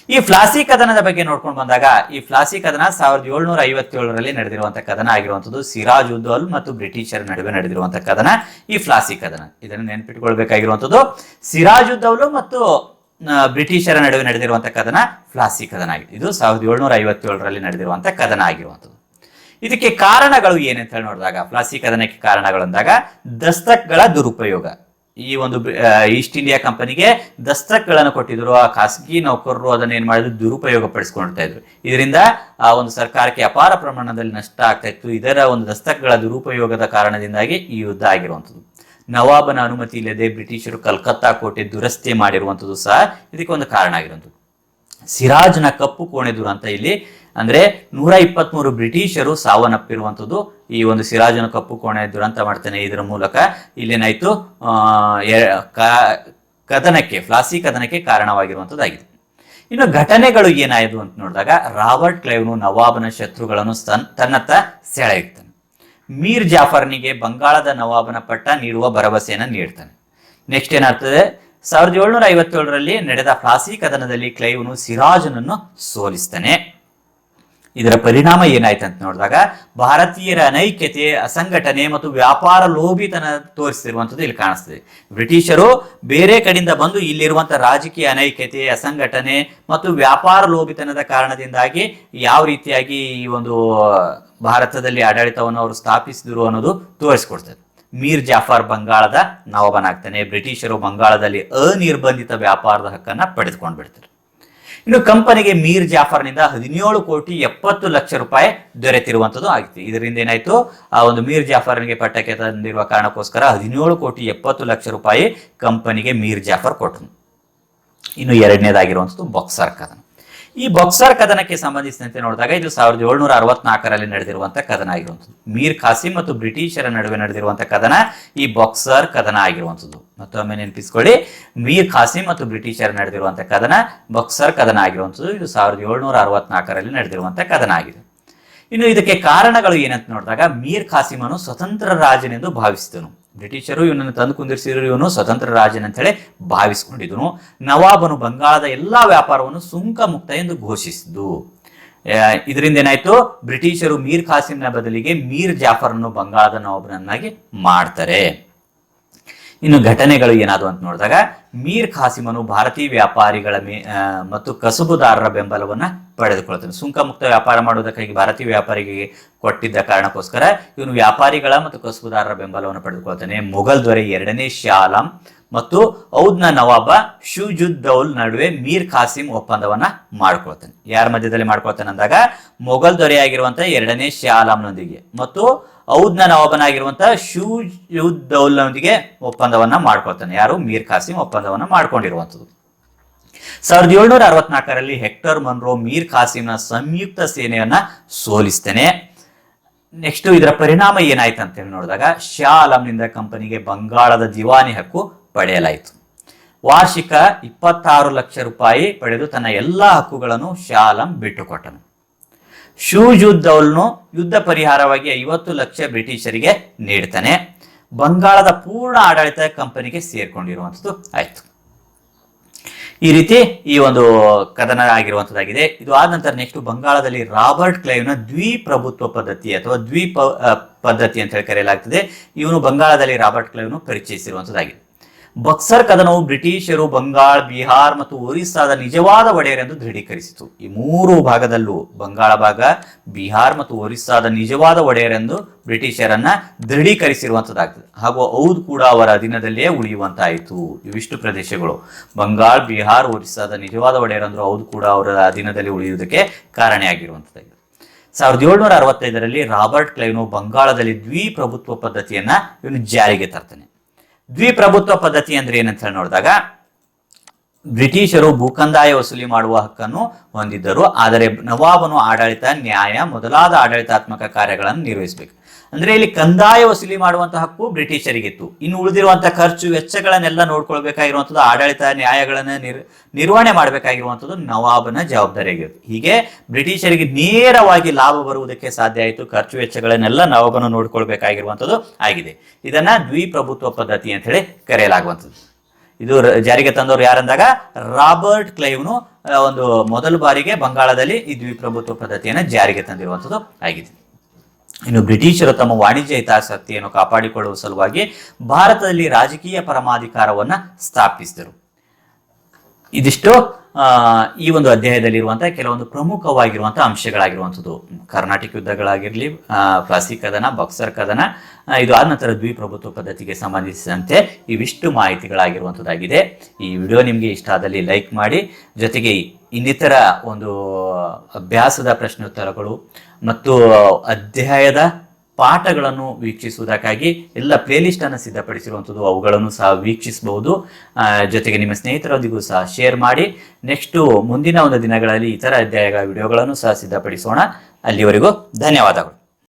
ಈ ಫ್ಲಾಸಿ ಕದನದ ಬಗ್ಗೆ ನೋಡ್ಕೊಂಡು ಬಂದಾಗ ಈ ಫ್ಲಾಸಿ ಕದನ 1757ರಲ್ಲಿ ನಡೆದಿರುವಂತಹ ಕದನ ಆಗಿರುವಂತದ್ದು. ಸಿರಾಜ್ ಉದ್ ದೌಲ್ ಮತ್ತು ಬ್ರಿಟಿಷರ ನಡುವೆ ನಡೆದಿರುವಂತಹ ಕದನ ಈ ಫ್ಲಾಸಿ ಕದನ. ಇದನ್ನು ನೆನಪಿಟ್ಕೊಳ್ಬೇಕಾಗಿರುವಂತದ್ದು. ಸಿರಾಜ್ ಉದ್ ದೌಲ್ ಮತ್ತು ಬ್ರಿಟಿಷರ ನಡುವೆ ನಡೆದಿರುವಂತಹ ಕದನ ಫ್ಲಾಸಿ ಕದನ ಆಗಿದೆ. ಇದು 1757ರಲ್ಲಿ ನಡೆದಿರುವಂತಹ ಕದನ ಆಗಿರುವಂತದ್ದು. ಇದಕ್ಕೆ ಕಾರಣಗಳು ಏನಂತ ಹೇಳಿ ನೋಡಿದಾಗ, ಫ್ಲಾಸಿ ಕದನಕ್ಕೆ ಕಾರಣಗಳು ಅಂದಾಗ ದಸ್ತಕ್ಗಳ ದುರುಪಯೋಗ. ಈ ಒಂದು ಈಸ್ಟ್ ಇಂಡಿಯಾ ಕಂಪನಿಗೆ ದಸ್ತಕ್ಗಳನ್ನು ಕೊಟ್ಟಿದ್ರು. ಆ ಖಾಸಗಿ ನೌಕರರು ಅದನ್ನ ಏನ್ ಮಾಡಿದ್ರು, ದುರುಪಯೋಗ ಪಡಿಸ್ಕೊಳ್ತಾ ಇದ್ರು. ಇದರಿಂದ ಆ ಒಂದು ಸರ್ಕಾರಕ್ಕೆ ಅಪಾರ ಪ್ರಮಾಣದಲ್ಲಿ ನಷ್ಟ ಆಗ್ತಾ ಇತ್ತು. ಇದರ ಒಂದು ದಸ್ತಕ್ಗಳ ದುರುಪಯೋಗದ ಕಾರಣದಿಂದಾಗಿ ಈ ಯುದ್ಧ ಆಗಿರುವಂಥದ್ದು. ನವಾಬನ ಅನುಮತಿ ಇಲ್ಲದೆ ಬ್ರಿಟಿಷರು ಕಲ್ಕತ್ತಾ ಕೋಟೆ ದುರಸ್ತಿ ಮಾಡಿರುವಂಥದ್ದು ಸಹ ಇದಕ್ಕೆ ಒಂದು ಕಾರಣ ಆಗಿರುವಂಥದ್ದು. ಸಿರಾಜ್ನ ಕಪ್ಪು ಕೋಣೆ ದುರಂತ ಇಲ್ಲಿ ಅಂದ್ರೆ 123 ಬ್ರಿಟಿಷರು ಸಾವನ್ನಪ್ಪಿರುವಂಥದ್ದು ಈ ಒಂದು ಸಿರಾಜನ ಕಪ್ಪು ಕೋಣೆ ದುರಂತ ಮಾಡ್ತಾನೆ. ಇದರ ಮೂಲಕ ಇಲ್ಲೇನಾಯ್ತು, ಕದನಕ್ಕೆ ಫ್ಲಾಸಿ ಕದನಕ್ಕೆ ಕಾರಣವಾಗಿರುವಂಥದ್ದಾಗಿದೆ. ಇನ್ನು ಘಟನೆಗಳು ಏನಾಯ್ತು ಅಂತ ನೋಡಿದಾಗ, ರಾಬರ್ಟ್ ಕ್ಲೈವ್ನು ನವಾಬನ ಶತ್ರುಗಳನ್ನು ತನ್ನತ್ತ ಸೆಳೆಯುತ್ತಾನೆ. ಮೀರ್ ಜಾಫರ್ನಿಗೆ ಬಂಗಾಳದ ನವಾಬನ ಪಟ್ಟ ನೀಡುವ ಭರವಸೆಯನ್ನು ನೀಡ್ತಾನೆ. ನೆಕ್ಸ್ಟ್ ಏನಾಗ್ತದೆ, 1757ರಲ್ಲಿ ನಡೆದ ಫ್ಲಾಸಿ ಕದನದಲ್ಲಿ ಕ್ಲೈವ್ನು ಸಿರಾಜನನ್ನು ಸೋಲಿಸ್ತಾನೆ. ಇದರ ಪರಿಣಾಮ ಏನಾಯ್ತು ಅಂತ ನೋಡಿದಾಗ, ಭಾರತೀಯರ ಅನೈಕ್ಯತೆ, ಅಸಂಘಟನೆ ಮತ್ತು ವ್ಯಾಪಾರ ಲೋಭಿತನ ತೋರಿಸಿರುವಂಥದ್ದು ಇಲ್ಲಿ ಕಾಣಿಸ್ತದೆ. ಬ್ರಿಟಿಷರು ಬೇರೆ ಕಡೆಯಿಂದ ಬಂದು ಇಲ್ಲಿರುವಂತಹ ರಾಜಕೀಯ ಅನೈಕ್ಯತೆ, ಅಸಂಘಟನೆ ಮತ್ತು ವ್ಯಾಪಾರ ಲೋಭಿತನದ ಕಾರಣದಿಂದಾಗಿ ಯಾವ ರೀತಿಯಾಗಿ ಈ ಒಂದು ಭಾರತದಲ್ಲಿ ಆಡಳಿತವನ್ನು ಅವರು ಸ್ಥಾಪಿಸಿದ್ರು ಅನ್ನೋದು ತೋರಿಸ್ಕೊಡ್ತದೆ. ಮೀರ್ ಜಾಫರ್ ಬಂಗಾಳದ ನವಾಬನಾಗ್ತಾನೆ. ಬ್ರಿಟಿಷರು ಬಂಗಾಳದಲ್ಲಿ ಅನಿರ್ಬಂಧಿತ ವ್ಯಾಪಾರದ ಹಕ್ಕನ್ನ ಪಡೆದುಕೊಂಡು ಬಿಡ್ತಾರೆ. ಇನ್ನು ಕಂಪನಿಗೆ ಮೀರ್ ಜಾಫರ್ನಿಂದ 17,70,00,000 ದೊರೆತಿರುವಂಥದ್ದು ಆಗಿತ್ತು. ಇದರಿಂದ ಏನಾಯ್ತು, ಆ ಒಂದು ಮೀರ್ ಜಾಫರ್ನಿಗೆ ಪಟ್ಟಕ್ಕೆ ತಂದಿರುವ ಕಾರಣಕ್ಕೋಸ್ಕರ 17,70,00,000 ಕಂಪನಿಗೆ ಮೀರ್ ಜಾಫರ್ ಕೊಟ್ಟರು. ಇನ್ನು ಎರಡನೇದಾಗಿರುವಂಥದ್ದು ಬಕ್ಸರ್ ಕದನ. ಈ ಬಕ್ಸರ್ ಕದನಕ್ಕೆ ಸಂಬಂಧಿಸಿದಂತೆ ನೋಡಿದಾಗ ಇದು 1764ರಲ್ಲಿ ನಡೆದಿರುವಂತಹ ಕದನ ಆಗಿರುವಂಥದ್ದು. ಮೀರ್ ಖಾಸಿಂ ಮತ್ತು ಬ್ರಿಟಿಷರ ನಡುವೆ ನಡೆದಿರುವಂತಹ ಕದನ ಈ ಬಕ್ಸರ್ ಕದನ ಆಗಿರುವಂಥದ್ದು. ಮತ್ತೊಮ್ಮೆ ನೆನಪಿಸ್ಕೊಳ್ಳಿ, ಮೀರ್ ಖಾಸಿಂ ಮತ್ತು ಬ್ರಿಟಿಷರ ನಡೆದಿರುವಂತಹ ಕದನ ಬಕ್ಸರ್ ಕದನ ಆಗಿರುವಂಥದ್ದು. ಇದು 1764ರಲ್ಲಿ ನಡೆದಿರುವಂತಹ ಕದನ ಆಗಿದೆ. ಇನ್ನು ಇದಕ್ಕೆ ಕಾರಣಗಳು ಏನಂತ ನೋಡಿದಾಗ, ಮೀರ್ ಖಾಸಿಮನು ಸ್ವತಂತ್ರ ರಾಜನೆಂದು ಭಾವಿಸಿದನು. ಬ್ರಿಟಿಷರು ಇವನನ್ನು ತಂದು ಕುಂದಿರಿಸಿದ್ರು, ಇವನು ಸ್ವತಂತ್ರ ರಾಜನಂತ ಹೇಳಿ ಭಾವಿಸಿಕೊಂಡಿದ್ದನು. ನವಾಬನು ಬಂಗಾಳದ ಎಲ್ಲಾ ವ್ಯಾಪಾರವನ್ನು ಸುಂಕ ಮುಕ್ತ ಎಂದು ಘೋಷಿಸಿದ್ದು. ಇದರಿಂದ ಏನಾಯ್ತು, ಬ್ರಿಟಿಷರು ಮೀರ್ ಖಾಸಿಂನ ಬದಲಿಗೆ ಮೀರ್ ಜಾಫರ್ನನ್ನು ಬಂಗಾಳದ ನವಾಬನನ್ನಾಗಿ ಮಾಡ್ತಾರೆ. ಇನ್ನು ಘಟನೆಗಳು ಏನಾದವು ಅಂತ ನೋಡಿದಾಗ, ಮೀರ್ ಖಾಸಿಮನು ಭಾರತೀಯ ವ್ಯಾಪಾರಿಗಳ ಮತ್ತು ಕಸುಬುದಾರರ ಬೆಂಬಲವನ್ನ ಪಡೆದುಕೊಳ್ತಾನೆ. ಸುಂಕ ಮುಕ್ತ ವ್ಯಾಪಾರ ಮಾಡುವುದಕ್ಕಾಗಿ ಭಾರತೀಯ ವ್ಯಾಪಾರಿಗೆ ಕೊಟ್ಟಿದ್ದ ಕಾರಣಕ್ಕೋಸ್ಕರ ಇವನು ವ್ಯಾಪಾರಿಗಳ ಮತ್ತು ಕಸುಬುದಾರರ ಬೆಂಬಲವನ್ನು ಪಡೆದುಕೊಳ್ತಾನೆ. ಮೊಘಲ್ ದೊರೆ 2ನೇ ಶಾ ಆಲಂ ಮತ್ತು ಔದ್ನ ನವಾಬ ಶುಜುದ್ ದೌಲ್ ನಡುವೆ ಮೀರ್ ಖಾಸಿಂ ಒಪ್ಪಂದವನ್ನ ಮಾಡ್ಕೊಳ್ತಾನೆ. ಯಾರ ಮಧ್ಯದಲ್ಲಿ ಮಾಡ್ಕೊಳ್ತಾನೆ ಅಂದಾಗ, ಮೊಘಲ್ ದೊರೆಯಾಗಿರುವಂತಹ 2ನೇ ಶಾ ಆಲಂನೊಂದಿಗೆ ಮತ್ತು ಔದ್ನ ನವಾಬನಾಗಿರುವಂತಹ ಶುಜುದ್ ದೌಲ್ನೊಂದಿಗೆ ಒಪ್ಪಂದವನ್ನ ಮಾಡ್ಕೊಳ್ತಾನೆ. ಯಾರು, ಮೀರ್ ಖಾಸಿಂ ಒಪ್ಪಂದವನ್ನ ಮಾಡ್ಕೊಂಡಿರುವಂಥದ್ದು. 1764ರಲ್ಲಿ ಹೆಕ್ಟರ್ ಮನ್ರೋ ಮೀರ್ ಖಾಸಿಂನ ಸಂಯುಕ್ತ ಸೇನೆಯನ್ನ ಸೋಲಿಸ್ತಾನೆ. ನೆಕ್ಸ್ಟ್ ಇದರ ಪರಿಣಾಮ ಏನಾಯ್ತು ಅಂತ ಹೇಳಿ ನೋಡಿದಾಗ, ಶಾ ಆಲಂನಿಂದ ಕಂಪನಿಗೆ ಬಂಗಾಳದ ದಿವಾನಿ ಹಕ್ಕು ಪಡೆಯಲಾಯಿತು. ವಾರ್ಷಿಕ 26 ಲಕ್ಷ ರೂಪಾಯಿ ಪಡೆದು ತನ್ನ ಎಲ್ಲಾ ಹಕ್ಕುಗಳನ್ನು ಶಾ ಆಲಂ ಬಿಟ್ಟುಕೊಟ್ಟನು. ಶುಜುದ್ ದೌಲ್ನು ಯುದ್ಧ ಪರಿಹಾರವಾಗಿ 50 ಲಕ್ಷ ಬ್ರಿಟಿಷರಿಗೆ ನೀಡ್ತಾನೆ. ಬಂಗಾಳದ ಪೂರ್ಣ ಆಡಳಿತ ಕಂಪನಿಗೆ ಸೇರ್ಕೊಂಡಿರುವಂಥದ್ದು ಆಯ್ತು. ಈ ರೀತಿ ಈ ಒಂದು ಕದನ ಆಗಿರುವಂತದ್ದಾಗಿದೆ. ಇದು ಆದ ನಂತರ ನೆಕ್ಸ್ಟ್ ಬಂಗಾಳದಲ್ಲಿ ರಾಬರ್ಟ್ ಕ್ಲೈವ್ನ ದ್ವಿಪ್ರಭುತ್ವ ಪದ್ಧತಿ ಅಥವಾ ಪದ್ಧತಿ ಅಂತ ಹೇಳಿ ಕರೆಯಲಾಗ್ತದೆ. ಇವನು ಬಂಗಾಳದಲ್ಲಿ ರಾಬರ್ಟ್ ಕ್ಲೈವ್ನು ಪರಿಚಯಿಸಿರುವಂತದ್ದಾಗಿದೆ. ಬಕ್ಸರ್ ಕದನವು ಬ್ರಿಟಿಷರು ಬಂಗಾಳ, ಬಿಹಾರ್ ಮತ್ತು ಒರಿಸ್ಸಾದ ನಿಜವಾದ ಒಡೆಯರೆಂದು ದೃಢೀಕರಿಸಿತು. ಈ 3 ಭಾಗದಲ್ಲೂ ಬಂಗಾಳ ಭಾಗ, ಬಿಹಾರ್ ಮತ್ತು ಒರಿಸ್ಸಾದ ನಿಜವಾದ ಒಡೆಯರೆಂದು ಬ್ರಿಟಿಷರನ್ನ ದೃಢೀಕರಿಸಿರುವಂತದ್ದಾಗ್ತದೆ. ಹಾಗೂ ಔದ್ ಕೂಡ ಅವರ ಅಧೀನದಲ್ಲಿಯೇ ಉಳಿಯುವಂತಾಯಿತು. ಇವಿಷ್ಟು ಪ್ರದೇಶಗಳು ಬಂಗಾಳ, ಬಿಹಾರ್, ಒರಿಸ್ಸಾದ ನಿಜವಾದ ಒಡೆಯರಂದ್ರು ಔದ್ ಕೂಡ ಅವರ ಅಧೀನದಲ್ಲಿ ಉಳಿಯುವುದಕ್ಕೆ ಕಾರಣವಾಗಿರುವಂತದ್ದಾಗಿದೆ. 1765ರಲ್ಲಿ ರಾಬರ್ಟ್ ಕ್ಲೈವ್ನು ಬಂಗಾಳದಲ್ಲಿ ದ್ವಿಪ್ರಭುತ್ವ ಪದ್ಧತಿಯನ್ನ ಇವನು ಜಾರಿಗೆ ತರ್ತಾನೆ. ದ್ವಿಪ್ರಭುತ್ವ ಪದ್ಧತಿ ಅಂದ್ರೆ ಏನಂತ ಹೇಳಿ ನೋಡಿದಾಗ, ಬ್ರಿಟಿಷರು ಭೂಕಂದಾಯ ವಸೂಲಿ ಮಾಡುವ ಹಕ್ಕನ್ನು ಹೊಂದಿದ್ದರು. ಆದರೆ ನವಾಬನು ಆಡಳಿತ, ನ್ಯಾಯ ಮೊದಲಾದ ಆಡಳಿತಾತ್ಮಕ ಕಾರ್ಯಗಳನ್ನು ನಿರ್ವಹಿಸಬೇಕು. ಅಂದ್ರೆ ಇಲ್ಲಿ ಕಂದಾಯ ವಸೂಲಿ ಮಾಡುವಂತಹ ಹಕ್ಕು ಬ್ರಿಟಿಷರಿಗಿತ್ತು. ಇನ್ನು ಉಳಿದಿರುವಂತಹ ಖರ್ಚು ವೆಚ್ಚಗಳನ್ನೆಲ್ಲ ನೋಡ್ಕೊಳ್ಬೇಕಾಗಿರುವಂಥದ್ದು, ಆಡಳಿತ ನ್ಯಾಯಗಳನ್ನ ನಿರ್ವಹಣೆ ಮಾಡಬೇಕಾಗಿರುವಂಥದ್ದು ನವಾಬನ ಜವಾಬ್ದಾರಿಯಾಗಿರುತ್ತೆ. ಹೀಗೆ ಬ್ರಿಟಿಷರಿಗೆ ನೇರವಾಗಿ ಲಾಭ ಬರುವುದಕ್ಕೆ ಸಾಧ್ಯ ಆಯಿತು. ಖರ್ಚು ವೆಚ್ಚಗಳನ್ನೆಲ್ಲ ನವಾಬನ ನೋಡ್ಕೊಳ್ಬೇಕಾಗಿರುವಂಥದ್ದು ಆಗಿದೆ. ಇದನ್ನ ದ್ವಿಪ್ರಭುತ್ವ ಪದ್ಧತಿ ಅಂತ ಹೇಳಿ ಕರೆಯಲಾಗುವಂಥದ್ದು. ಇದು ಜಾರಿಗೆ ತಂದವರು ಯಾರಂದಾಗ ರಾಬರ್ಟ್ ಕ್ಲೈವ್ನು ಒಂದು ಮೊದಲ ಬಾರಿಗೆ ಬಂಗಾಳದಲ್ಲಿ ಈ ದ್ವಿಪ್ರಭುತ್ವ ಪದ್ಧತಿಯನ್ನು ಜಾರಿಗೆ ತಂದಿರುವಂಥದ್ದು ಆಗಿದೆ. ಇನ್ನು ಬ್ರಿಟಿಷರು ತಮ್ಮ ವಾಣಿಜ್ಯ ಹಿತಾಸಕ್ತಿಯನ್ನು ಕಾಪಾಡಿಕೊಳ್ಳುವ ಸಲುವಾಗಿ ಭಾರತದಲ್ಲಿ ರಾಜಕೀಯ ಪರಮಾಧಿಕಾರವನ್ನ ಸ್ಥಾಪಿಸಿದರು. ಇದಿಷ್ಟು ಈ ಒಂದು ಅಧ್ಯಾಯದಲ್ಲಿರುವಂತಹ ಕೆಲವೊಂದು ಪ್ರಮುಖವಾಗಿರುವಂತಹ ಅಂಶಗಳಾಗಿರುವಂಥದ್ದು. ಕರ್ನಾಟಕ ಯುದ್ಧಗಳಾಗಿರ್ಲಿ, ಪ್ಲಾಸಿ ಕದನ, ಬಕ್ಸರ್ ಕದನ, ಇದು ಆದ ನಂತರ ದ್ವಿಪ್ರಭುತ್ವ ಪದ್ಧತಿಗೆ ಸಂಬಂಧಿಸಿದಂತೆ ಇವಿಷ್ಟು ಮಾಹಿತಿಗಳಾಗಿರುವಂಥದ್ದಾಗಿದೆ. ಈ ವಿಡಿಯೋ ನಿಮಗೆ ಇಷ್ಟ ಆದಲ್ಲಿ ಲೈಕ್ ಮಾಡಿ, ಜೊತೆಗೆ ಇನ್ನಿತರ ಒಂದು ಅಭ್ಯಾಸದ ಪ್ರಶ್ನೋತ್ತರಗಳು ಮತ್ತು ಅಧ್ಯಾಯದ ಪಾಠಗಳನ್ನು ವೀಕ್ಷಿಸುವುದಕ್ಕಾಗಿ ಎಲ್ಲ ಪ್ಲೇಲಿಸ್ಟ್ ಅನ್ನು ಸಿದ್ಧಪಡಿಸಿರುವಂಥದ್ದು, ಅವುಗಳನ್ನು ಸಹ ವೀಕ್ಷಿಸಬಹುದು. ಜೊತೆಗೆ ನಿಮ್ಮ ಸ್ನೇಹಿತರೊಂದಿಗೂ ಸಹ ಶೇರ್ ಮಾಡಿ. ನೆಕ್ಸ್ಟು ಮುಂದಿನ ಒಂದು ದಿನಗಳಲ್ಲಿ ಇತರ ಅಧ್ಯಾಯಗಳ ವಿಡಿಯೋಗಳನ್ನು ಸಹ ಸಿದ್ಧಪಡಿಸೋಣ. ಅಲ್ಲಿವರೆಗೂ ಧನ್ಯವಾದಗಳು.